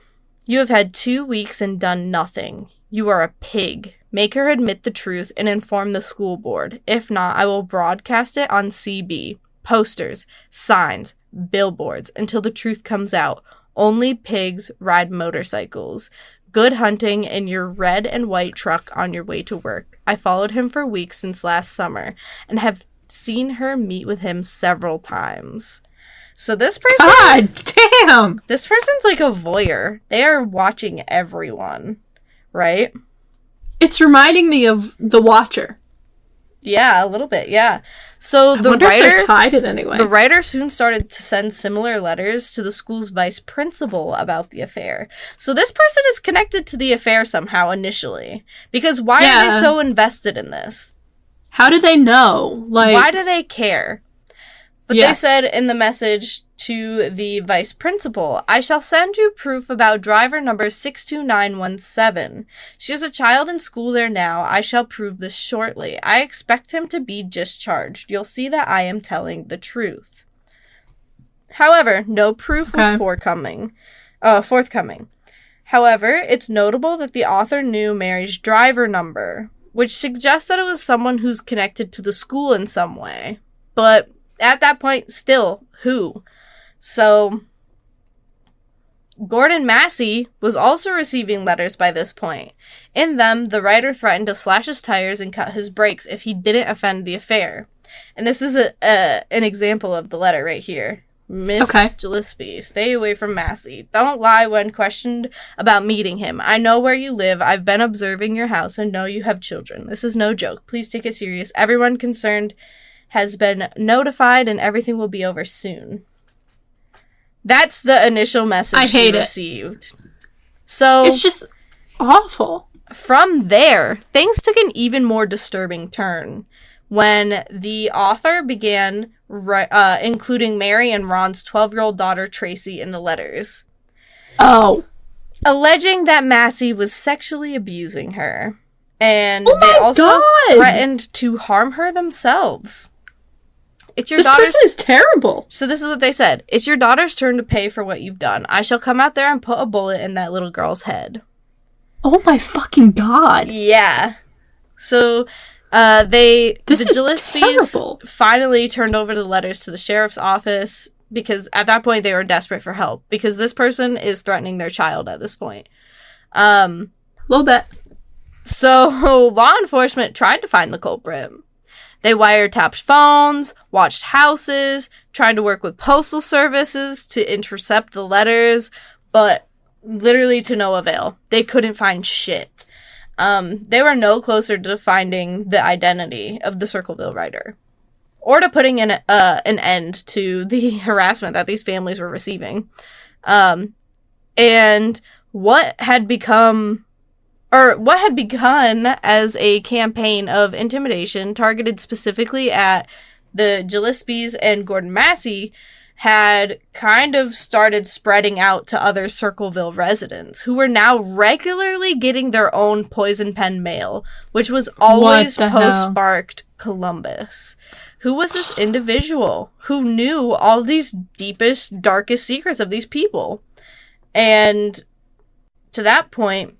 Speaker 1: you have had 2 weeks and done nothing. You are a pig. Make her admit the truth and inform the school board. If not, I will broadcast it on CB, posters, signs, billboards, until the truth comes out. Only pigs ride motorcycles. Good hunting in your red and white truck on your way to work. I followed him for weeks since last summer and have seen her meet with him several times. So this person...
Speaker 2: God damn!
Speaker 1: This person's like a voyeur. They are watching everyone, right?
Speaker 2: It's reminding me of The Watcher.
Speaker 1: Yeah, a little bit, yeah. So
Speaker 2: I wonder if they're tied in any way.
Speaker 1: The writer soon started to send similar letters to the school's vice principal about the affair. So this person is connected to the affair somehow initially. Because why are they so invested in this?
Speaker 2: How do they know? Like,
Speaker 1: why do they care? But they said in the message to the vice principal, I shall send you proof about driver number 62917. She has a child in school there now. I shall prove this shortly. I expect him to be discharged. You'll see that I am telling the truth. However, no proof was forthcoming. However, it's notable that the author knew Mary's driver number, which suggests that it was someone who's connected to the school in some way. But at that point, still, who? So, Gordon Massey was also receiving letters by this point. In them, the writer threatened to slash his tires and cut his brakes if he didn't offend the affair. And this is an example of the letter right here. Miss Gillespie, stay away from Massey. Don't lie when questioned about meeting him. I know where you live. I've been observing your house and know you have children. This is no joke. Please take it serious. Everyone concerned has been notified and everything will be over soon. That's the initial message she received. So
Speaker 2: it's just awful.
Speaker 1: From there, things took an even more disturbing turn when the author began including Mary and Ron's 12-year-old daughter Tracy in the letters.
Speaker 2: Oh.
Speaker 1: Alleging that Massey was sexually abusing her. And they also threatened to harm her themselves. It's your daughter's...
Speaker 2: This person is terrible.
Speaker 1: So this is what they said. It's your daughter's turn to pay for what you've done. I shall come out there and put a bullet in that little girl's head.
Speaker 2: Oh my fucking god.
Speaker 1: Yeah. So, the Gillespies finally turned over the letters to the sheriff's office because at that point they were desperate for help because this person is threatening their child at this point.
Speaker 2: A little bit.
Speaker 1: So, law enforcement tried to find the culprit. They wiretapped phones, watched houses, tried to work with postal services to intercept the letters, but literally to no avail. They couldn't find shit. They were no closer to finding the identity of the Circleville writer, or to putting an end to the harassment that these families were receiving. And what had begun as a campaign of intimidation targeted specifically at the Gillespies and Gordon Massey had kind of started spreading out to other Circleville residents, who were now regularly getting their own poison pen mail, which was always postmarked Columbus. Who was this individual who knew all these deepest, darkest secrets of these people? And to that point,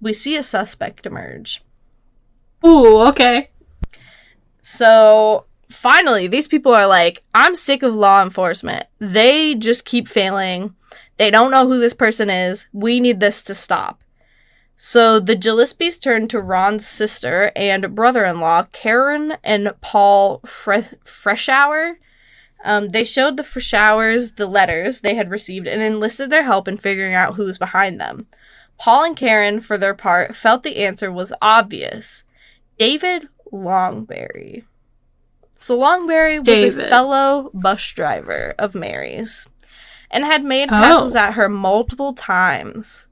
Speaker 1: we see a suspect emerge.
Speaker 2: Ooh, okay.
Speaker 1: So finally, these people are like, I'm sick of law enforcement. They just keep failing. They don't know who this person is. We need this to stop. So the Gillespies turned to Ron's sister and brother-in-law, Karen and Paul Freshour. They showed the Freshowers the letters they had received and enlisted their help in figuring out who was behind them. Paul and Karen, for their part, felt the answer was obvious. David Longberry. So Longberry was a fellow bus driver of Mary's and had made passes at her multiple times.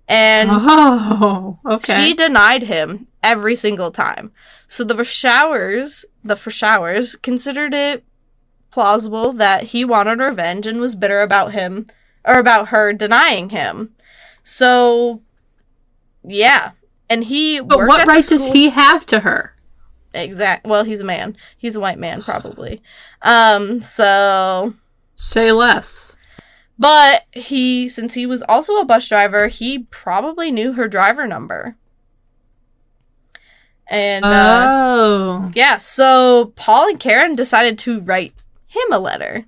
Speaker 1: And she denied him every single time. So the Freshowers considered it plausible that he wanted revenge and was bitter about him, or about her denying him. So, yeah. And he
Speaker 2: But what right does he have to her?
Speaker 1: Well, he's a man. He's a white man, probably. So...
Speaker 2: Say less.
Speaker 1: But since he was also a bus driver, he probably knew her driver number. And, yeah, so Paul and Karen decided to write him a letter,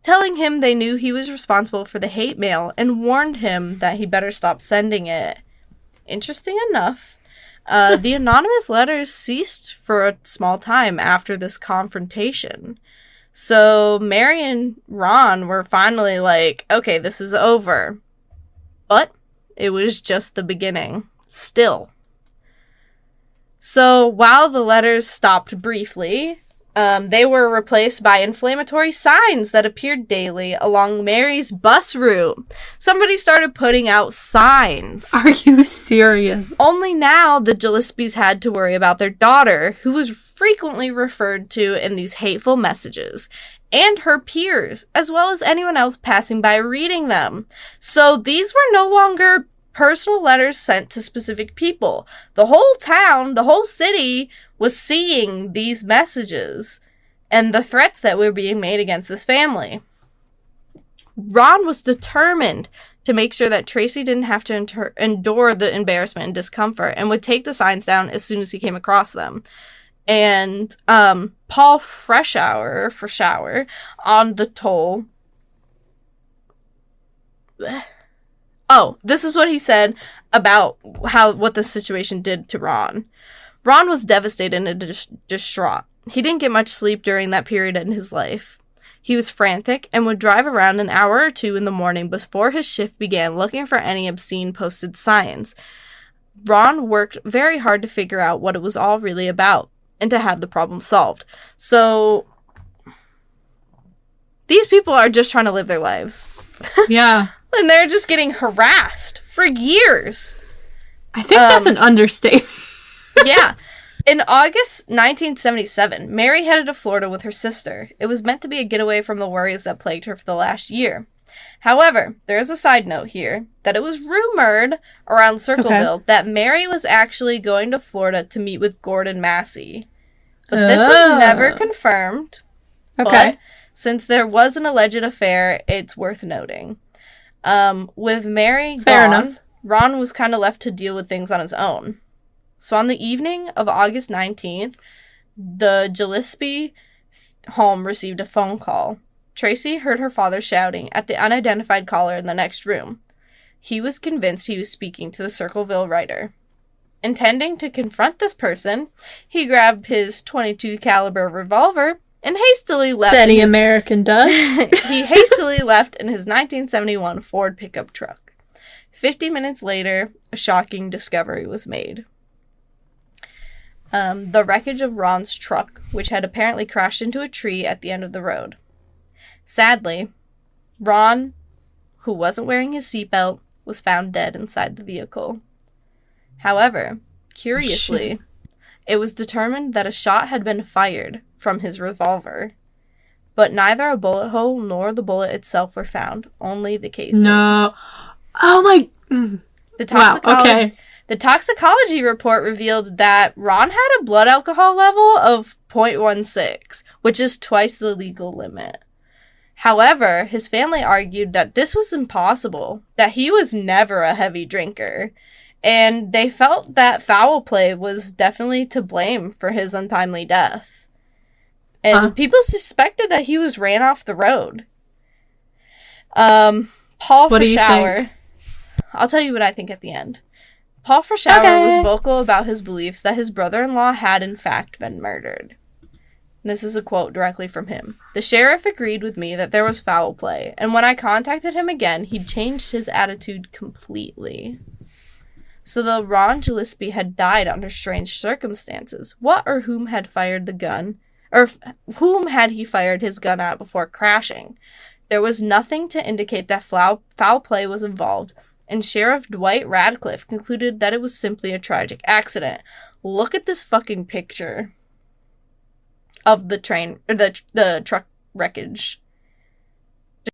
Speaker 1: telling him they knew he was responsible for the hate mail and warned him that he better stop sending it. Interesting enough, the anonymous letters ceased for a small time after this confrontation. So Mary and Ron were finally like, okay, this is over. But it was just the beginning. Still. So while the letters stopped briefly, they were replaced by inflammatory signs that appeared daily along Mary's bus route. Somebody started putting out signs.
Speaker 2: Are you serious?
Speaker 1: Only now the Gillespies had to worry about their daughter, who was frequently referred to in these hateful messages, and her peers, as well as anyone else passing by reading them. So these were no longer personal letters sent to specific people. The whole town, the whole city was seeing these messages and the threats that were being made against this family. Ron was determined to make sure that Tracy didn't have to endure the embarrassment and discomfort, and would take the signs down as soon as he came across them. And Paul Freshour on the toll. Oh, this is what he said about what the situation did to Ron. Ron was devastated and distraught. He didn't get much sleep during that period in his life. He was frantic and would drive around an hour or two in the morning before his shift began looking for any obscene posted signs. Ron worked very hard to figure out what it was all really about and to have the problem solved. So these people are just trying to live their lives.
Speaker 2: Yeah.
Speaker 1: And they're just getting harassed for years.
Speaker 2: I think that's an understatement.
Speaker 1: Yeah. In August 1977, Mary headed to Florida with her sister. It was meant to be a getaway from the worries that plagued her for the last year. However, there is a side note here that it was rumored around Circleville that Mary was actually going to Florida to meet with Gordon Massey. But this was never confirmed.
Speaker 2: Okay.
Speaker 1: But since there was an alleged affair, it's worth noting. With Mary gone, Ron was kind of left to deal with things on his own. So on the evening of August 19th, the Gillespie home received a phone call. Tracy heard her father shouting at the unidentified caller in the next room. He was convinced he was speaking to the Circleville writer. Intending to confront this person, he grabbed his .22 caliber revolver and hastily left.
Speaker 2: As any American does.
Speaker 1: He hastily left in his 1971 Ford pickup truck. 50 minutes later, a shocking discovery was made. The wreckage of Ron's truck, which had apparently crashed into a tree at the end of the road. Sadly, Ron, who wasn't wearing his seatbelt, was found dead inside the vehicle. However, curiously, it was determined that a shot had been fired from his revolver, but neither a bullet hole nor the bullet itself were found, only the casing.
Speaker 2: No. Oh my...
Speaker 1: The toxicology report revealed that Ron had a blood alcohol level of 0.16, which is twice the legal limit. However, his family argued that this was impossible, that he was never a heavy drinker, and they felt that foul play was definitely to blame for his untimely death. And people suspected that he was ran off the road. Paul Frischower. I'll tell you what I think at the end. Paul Frischower was vocal about his beliefs that his brother-in-law had in fact been murdered. This is a quote directly from him. The sheriff agreed with me that there was foul play, and when I contacted him again, he changed his attitude completely. So though Ron Gillespie had died under strange circumstances, what or whom had fired the gun, or whom had he fired his gun at before crashing? There was nothing to indicate that foul play was involved, and Sheriff Dwight Radcliffe concluded that it was simply a tragic accident. Look at this fucking picture of the train, or the truck wreckage.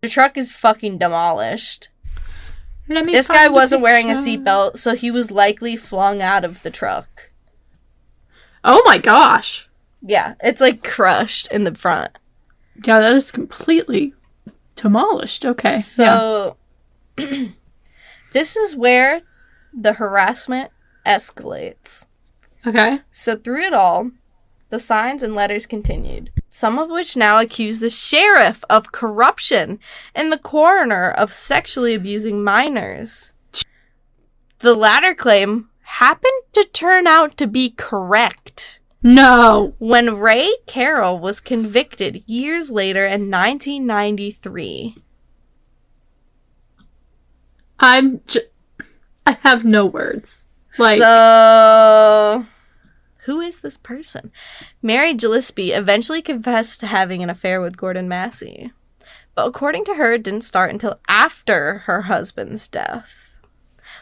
Speaker 1: The truck is fucking demolished. This guy wasn't wearing a seatbelt, so he was likely flung out of the truck.
Speaker 2: Oh my gosh.
Speaker 1: Yeah, it's like crushed in the front.
Speaker 2: Yeah, that is completely demolished. Okay.
Speaker 1: So, this is where the harassment escalates.
Speaker 2: Okay.
Speaker 1: So through it all, the signs and letters continued, some of which now accuse the sheriff of corruption and the coroner of sexually abusing minors. The latter claim happened to turn out to be correct.
Speaker 2: No.
Speaker 1: When Ray Carroll was convicted years later in 1993.
Speaker 2: I have no words.
Speaker 1: So, who is this person? Mary Gillespie eventually confessed to having an affair with Gordon Massey. But according to her, it didn't start until after her husband's death.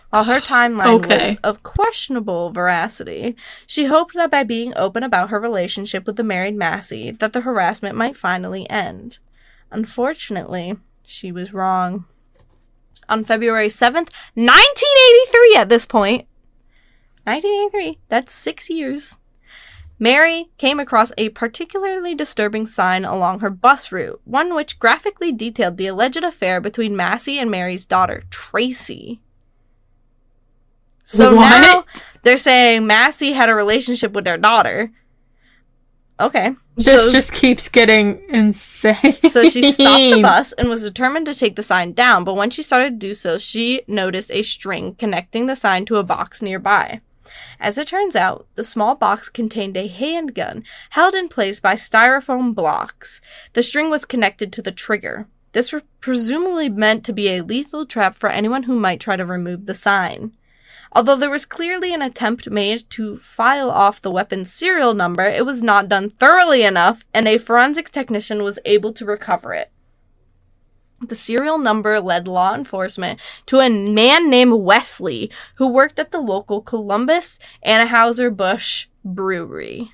Speaker 1: While her timeline was of questionable veracity, she hoped that by being open about her relationship with the married Massey, that the harassment might finally end. Unfortunately, she was wrong. On February 7th, 1983 at this point, 1983, that's 6 years, Mary came across a particularly disturbing sign along her bus route, one which graphically detailed the alleged affair between Massey and Mary's daughter, Tracy. So now they're saying Massey had a relationship with their daughter. Okay.
Speaker 2: This just keeps getting insane.
Speaker 1: So she stopped the bus and was determined to take the sign down, but when she started to do so, she noticed a string connecting the sign to a box nearby. As it turns out, the small box contained a handgun held in place by styrofoam blocks. The string was connected to the trigger. This was presumably meant to be a lethal trap for anyone who might try to remove the sign. Although there was clearly an attempt made to file off the weapon's serial number, it was not done thoroughly enough, and a forensics technician was able to recover it. The serial number led law enforcement to a man named Wesley, who worked at the local Columbus Anheuser-Busch brewery.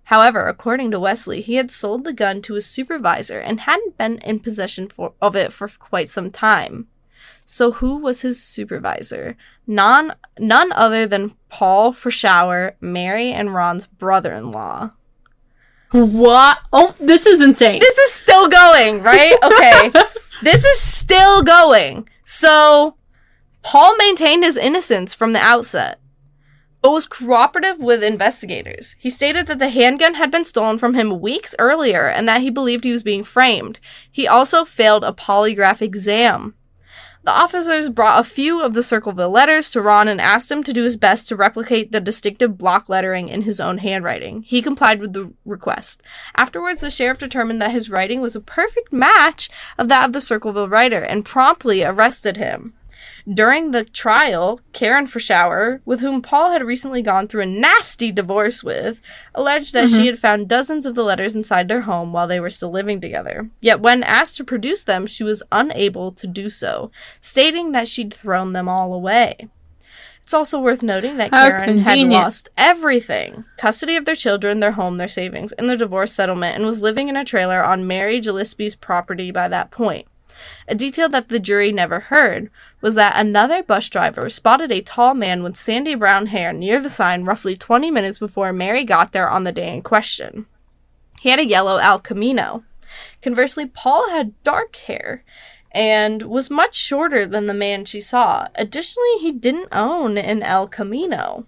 Speaker 1: However, according to Wesley, he had sold the gun to his supervisor and hadn't been in possession of it for quite some time. So who was his supervisor? None other than Paul Frischower, Mary and Ron's brother-in-law.
Speaker 2: What? Oh, this is insane.
Speaker 1: This is still going, right? Okay. This is still going. So, Paul maintained his innocence from the outset, but was cooperative with investigators. He stated that the handgun had been stolen from him weeks earlier and that he believed he was being framed. He also failed a polygraph exam. The officers brought a few of the Circleville letters to Ron and asked him to do his best to replicate the distinctive block lettering in his own handwriting. He complied with the request. Afterwards, the sheriff determined that his writing was a perfect match of that of the Circleville writer and promptly arrested him. During the trial, Karen Frischauer, with whom Paul had recently gone through a nasty divorce with, alleged that she had found dozens of the letters inside their home while they were still living together. Yet when asked to produce them, she was unable to do so, stating that she'd thrown them all away. It's also worth noting that Karen had lost everything: custody of their children, their home, their savings, and their divorce settlement, and was living in a trailer on Mary Gillespie's property by that point. A detail that the jury never heard was that another bus driver spotted a tall man with sandy brown hair near the sign roughly 20 minutes before Mary got there on the day in question. He had a yellow El Camino. Conversely, Paul had dark hair and was much shorter than the man she saw. Additionally, he didn't own an El Camino.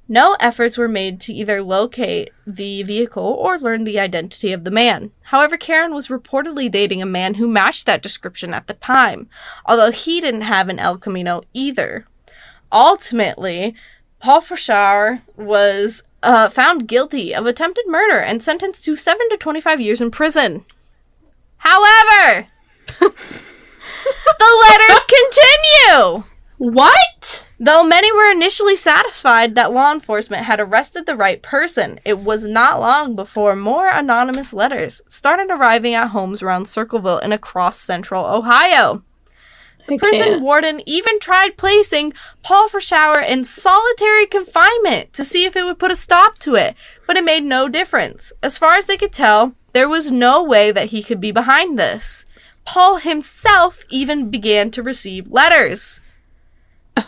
Speaker 1: No efforts were made to either locate the vehicle or learn the identity of the man. However, Karen was reportedly dating a man who matched that description at the time, although he didn't have an El Camino either. Ultimately, Paul Frischauer was found guilty of attempted murder and sentenced to 7 to 25 years in prison. However, the letters continue!
Speaker 2: What?
Speaker 1: Though many were initially satisfied that law enforcement had arrested the right person, it was not long before more anonymous letters started arriving at homes around Circleville and across central Ohio. The prison warden even tried placing Paul Frischauer in solitary confinement to see if it would put a stop to it, but it made no difference. As far as they could tell, there was no way that he could be behind this. Paul himself even began to receive letters.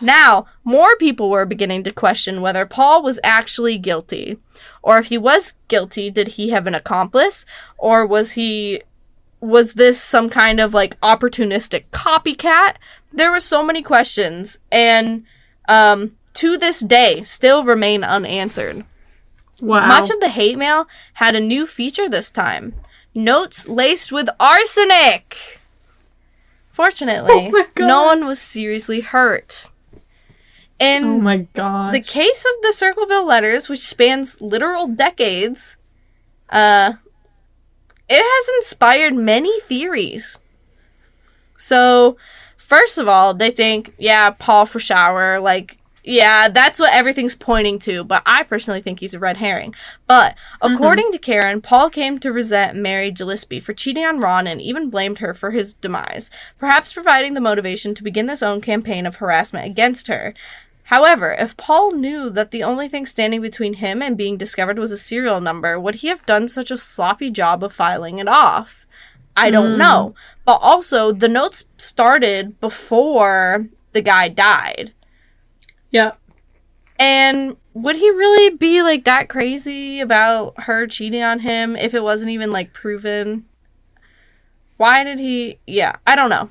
Speaker 1: Now, more people were beginning to question whether Paul was actually guilty. Or if he was guilty, did he have an accomplice? Or was this some kind of, like, opportunistic copycat? There were so many questions, and to this day, still remain unanswered.
Speaker 2: Wow.
Speaker 1: Much of the hate mail had a new feature this time. Notes laced with arsenic! Fortunately, no one was seriously hurt. In the case of the Circleville letters, which spans literal decades, it has inspired many theories. So, first of all, they think, yeah, Paul Frischauer, like, yeah, that's what everything's pointing to, but I personally think he's a red herring. But, according to Karen, Paul came to resent Mary Gillespie for cheating on Ron and even blamed her for his demise, perhaps providing the motivation to begin this own campaign of harassment against her. However, if Paul knew that the only thing standing between him and being discovered was a serial number, would he have done such a sloppy job of filing it off? I don't know. But also, the notes started before the guy died.
Speaker 2: Yep.
Speaker 1: And would he really be, like, that crazy about her cheating on him if it wasn't even, like, proven? Why did he... Yeah, I don't know.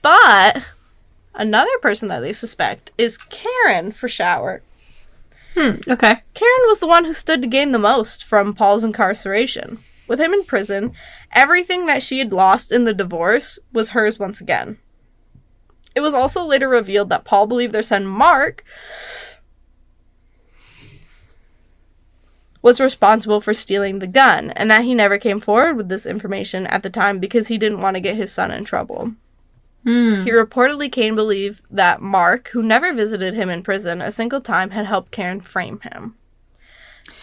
Speaker 1: But another person that they suspect is Karen Frischauer.
Speaker 2: Okay.
Speaker 1: Karen was the one who stood to gain the most from Paul's incarceration. With him in prison, everything that she had lost in the divorce was hers once again. It was also later revealed that Paul believed their son Mark was responsible for stealing the gun, and that he never came forward with this information at the time because he didn't want to get his son in trouble. He reportedly came to believe that Mark, who never visited him in prison a single time, had helped Karen frame him.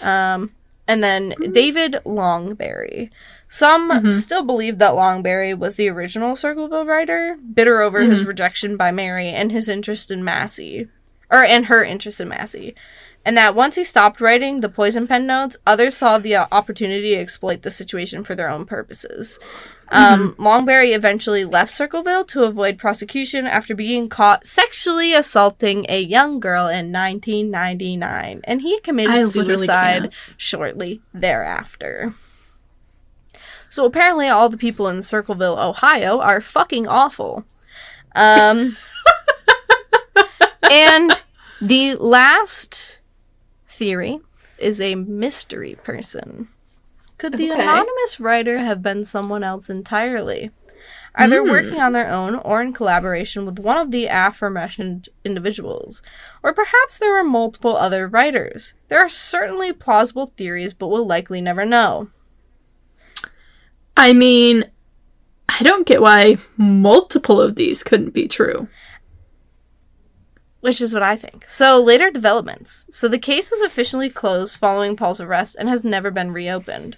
Speaker 1: And then David Longberry. Some still believe that Longberry was the original Circleville writer, bitter over his rejection by Mary and his interest in Massey. And her interest in Massey. And that once he stopped writing the poison pen notes, others saw the opportunity to exploit the situation for their own purposes. Longberry eventually left Circleville to avoid prosecution after being caught sexually assaulting a young girl in 1999. And he committed suicide shortly thereafter. So apparently all the people in Circleville, Ohio are fucking awful. And the last theory is a mystery person. Could the anonymous writer have been someone else entirely? Either working on their own or in collaboration with one of the aforementioned individuals. Or perhaps there were multiple other writers. There are certainly plausible theories, but we'll likely never know.
Speaker 2: I mean, I don't get why multiple of these couldn't be true.
Speaker 1: Which is what I think. So, later developments. So, the case was officially closed following Paul's arrest and has never been reopened.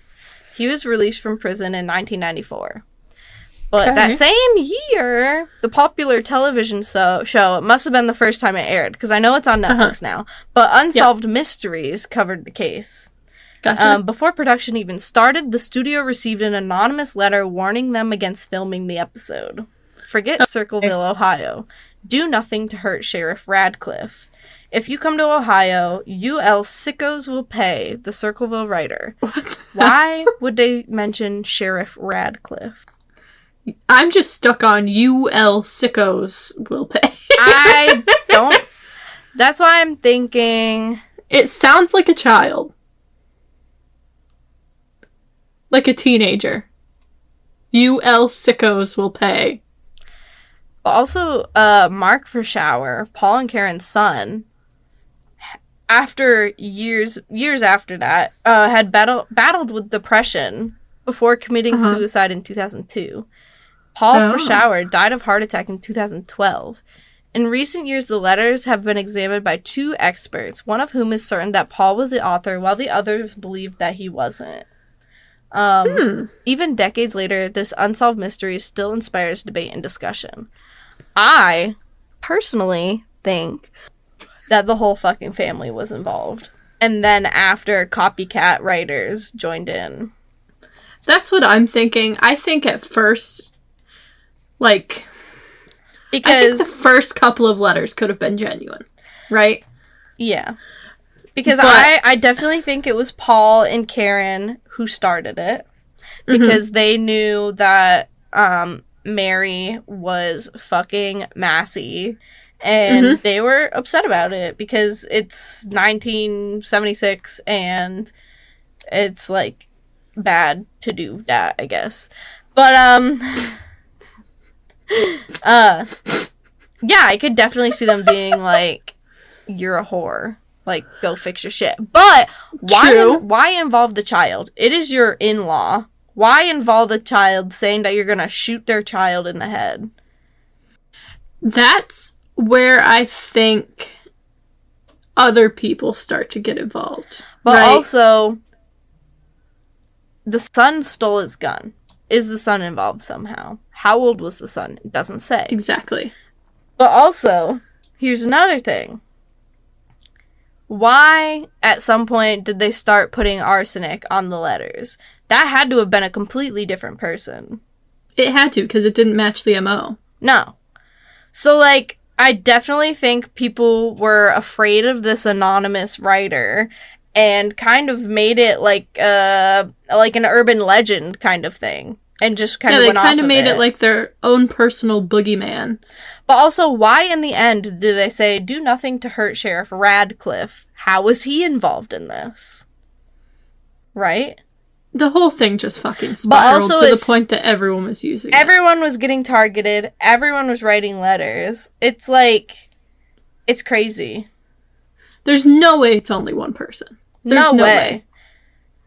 Speaker 1: He was released from prison in 1994. But that same year, the popular television show, it must have been the first time it aired, because I know it's on Netflix now, but Unsolved Mysteries covered the case.
Speaker 2: Gotcha.
Speaker 1: Before production even started, the studio received an anonymous letter warning them against filming the episode. Forget Circleville, Ohio. Do nothing to hurt Sheriff Radcliffe. If you come to Ohio, UL sickos will pay, the Circleville writer. Why would they mention Sheriff Radcliffe?
Speaker 2: I'm just stuck on UL sickos will pay.
Speaker 1: I don't... That's why I'm thinking...
Speaker 2: It sounds like a child. Like a teenager. UL sickos will pay.
Speaker 1: Also, Mark Verschauer, Paul and Karen's son, after years after that, had battled with depression before committing suicide in 2002. Paul Verschauer died of heart attack in 2012. In recent years, the letters have been examined by 2 experts, one of whom is certain that Paul was the author, while the others believed that he wasn't. Even decades later, this unsolved mystery still inspires debate and discussion. I personally think that the whole fucking family was involved. And then after, copycat writers joined in.
Speaker 2: That's what I'm thinking. I think at first, like... Because... I think the first couple of letters could have been genuine, right?
Speaker 1: Yeah. Because I definitely think it was Paul and Karen who started it. Because they knew that Mary was fucking Massey. And they were upset about it because it's 1976 and it's, like, bad to do that, I guess. But, yeah, I could definitely see them being like, you're a whore. Like, go fix your shit. But why involve the child? It is your in-law. Why involve the child saying that you're gonna shoot their child in the head?
Speaker 2: That's where I think other people start to get involved.
Speaker 1: But also, the son stole his gun. Is the son involved somehow? How old was the son? It doesn't say.
Speaker 2: Exactly.
Speaker 1: But also, here's another thing. Why, at some point, did they start putting arsenic on the letters? That had to have been a completely different person.
Speaker 2: It had to, because it didn't match the MO.
Speaker 1: No. So, like, I definitely think people were afraid of this anonymous writer and kind of made it like an urban legend kind of thing. And just kind of went off of it. Yeah, they kind of made it
Speaker 2: like their own personal boogeyman.
Speaker 1: But also, why in the end do they say, do nothing to hurt Sheriff Radcliffe? How was he involved in this? Right?
Speaker 2: The whole thing just fucking spiraled to the point that everyone was using it.
Speaker 1: Everyone was getting targeted. Everyone was writing letters. It's like, it's crazy.
Speaker 2: There's no way it's only one person. There's no way.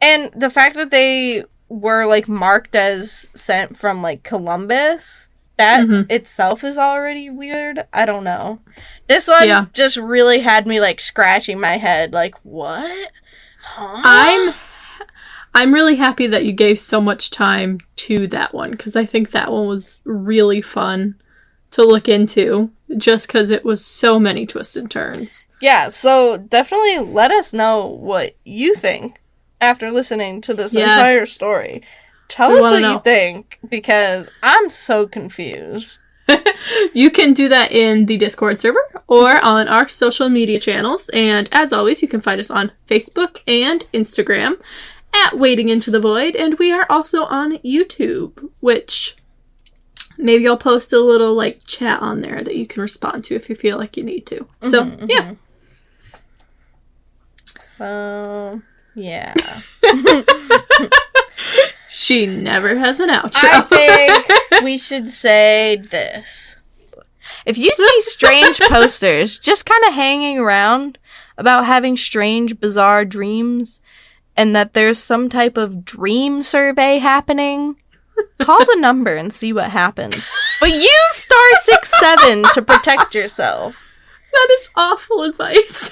Speaker 1: And the fact that they were, like, marked as sent from, like, Columbus, that itself is already weird. I don't know. This one just really had me, like, scratching my head. Like, what? Huh?
Speaker 2: I'm really happy that you gave so much time to that one, because I think that one was really fun to look into, just because it was so many twists and turns.
Speaker 1: Yeah, so definitely let us know what you think after listening to this entire story. Tell us what you think, because I'm so confused.
Speaker 2: You can do that in the Discord server or on our social media channels. And as always, you can find us on Facebook and Instagram at Wading Into the Void. And we are also on YouTube, which maybe I'll post a little, like, chat on there that you can respond to if you feel like you need to. So, yeah.
Speaker 1: So... yeah.
Speaker 2: She never has an outro.
Speaker 1: I think we should say this. If you see strange posters just kind of hanging around about having strange, bizarre dreams and that there's some type of dream survey happening, call the number and see what happens. But use *67 to protect yourself.
Speaker 2: That is awful advice.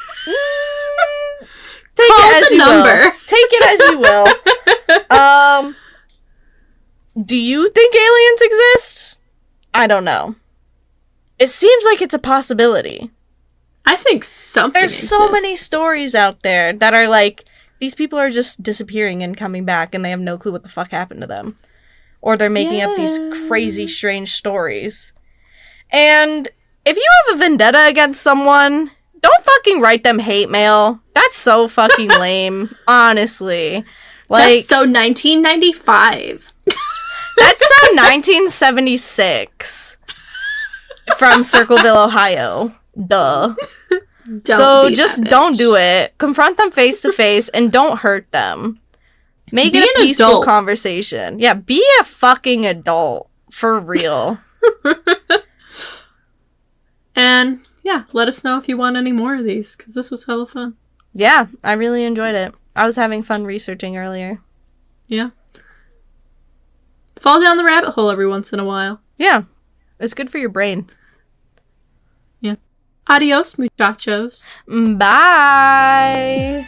Speaker 1: Take
Speaker 2: Call
Speaker 1: it as
Speaker 2: the
Speaker 1: you
Speaker 2: number.
Speaker 1: will. Take it as you will. Do you think aliens exist? I don't know. It seems like it's a possibility.
Speaker 2: I think something
Speaker 1: There's so
Speaker 2: exists.
Speaker 1: many stories out there that are like, these people are just disappearing and coming back and they have no clue what the fuck happened to them. Or they're making up these crazy, strange stories. And if you have a vendetta against someone, don't fucking write them hate mail. That's so fucking lame, honestly. Like,
Speaker 2: That's so 1995.
Speaker 1: that's so 1976 from Circleville, Ohio. Duh. So just don't do it. Confront them face to face and don't hurt them. Make it a peaceful
Speaker 2: adult.
Speaker 1: conversation. Yeah, be a fucking adult. For real.
Speaker 2: And yeah, let us know if you want any more of these, because this was hella fun.
Speaker 1: Yeah, I really enjoyed it. I was having fun researching earlier.
Speaker 2: Yeah. Fall down the rabbit hole every once in a while.
Speaker 1: Yeah, it's good for your brain.
Speaker 2: Yeah. Adios, muchachos.
Speaker 1: Bye.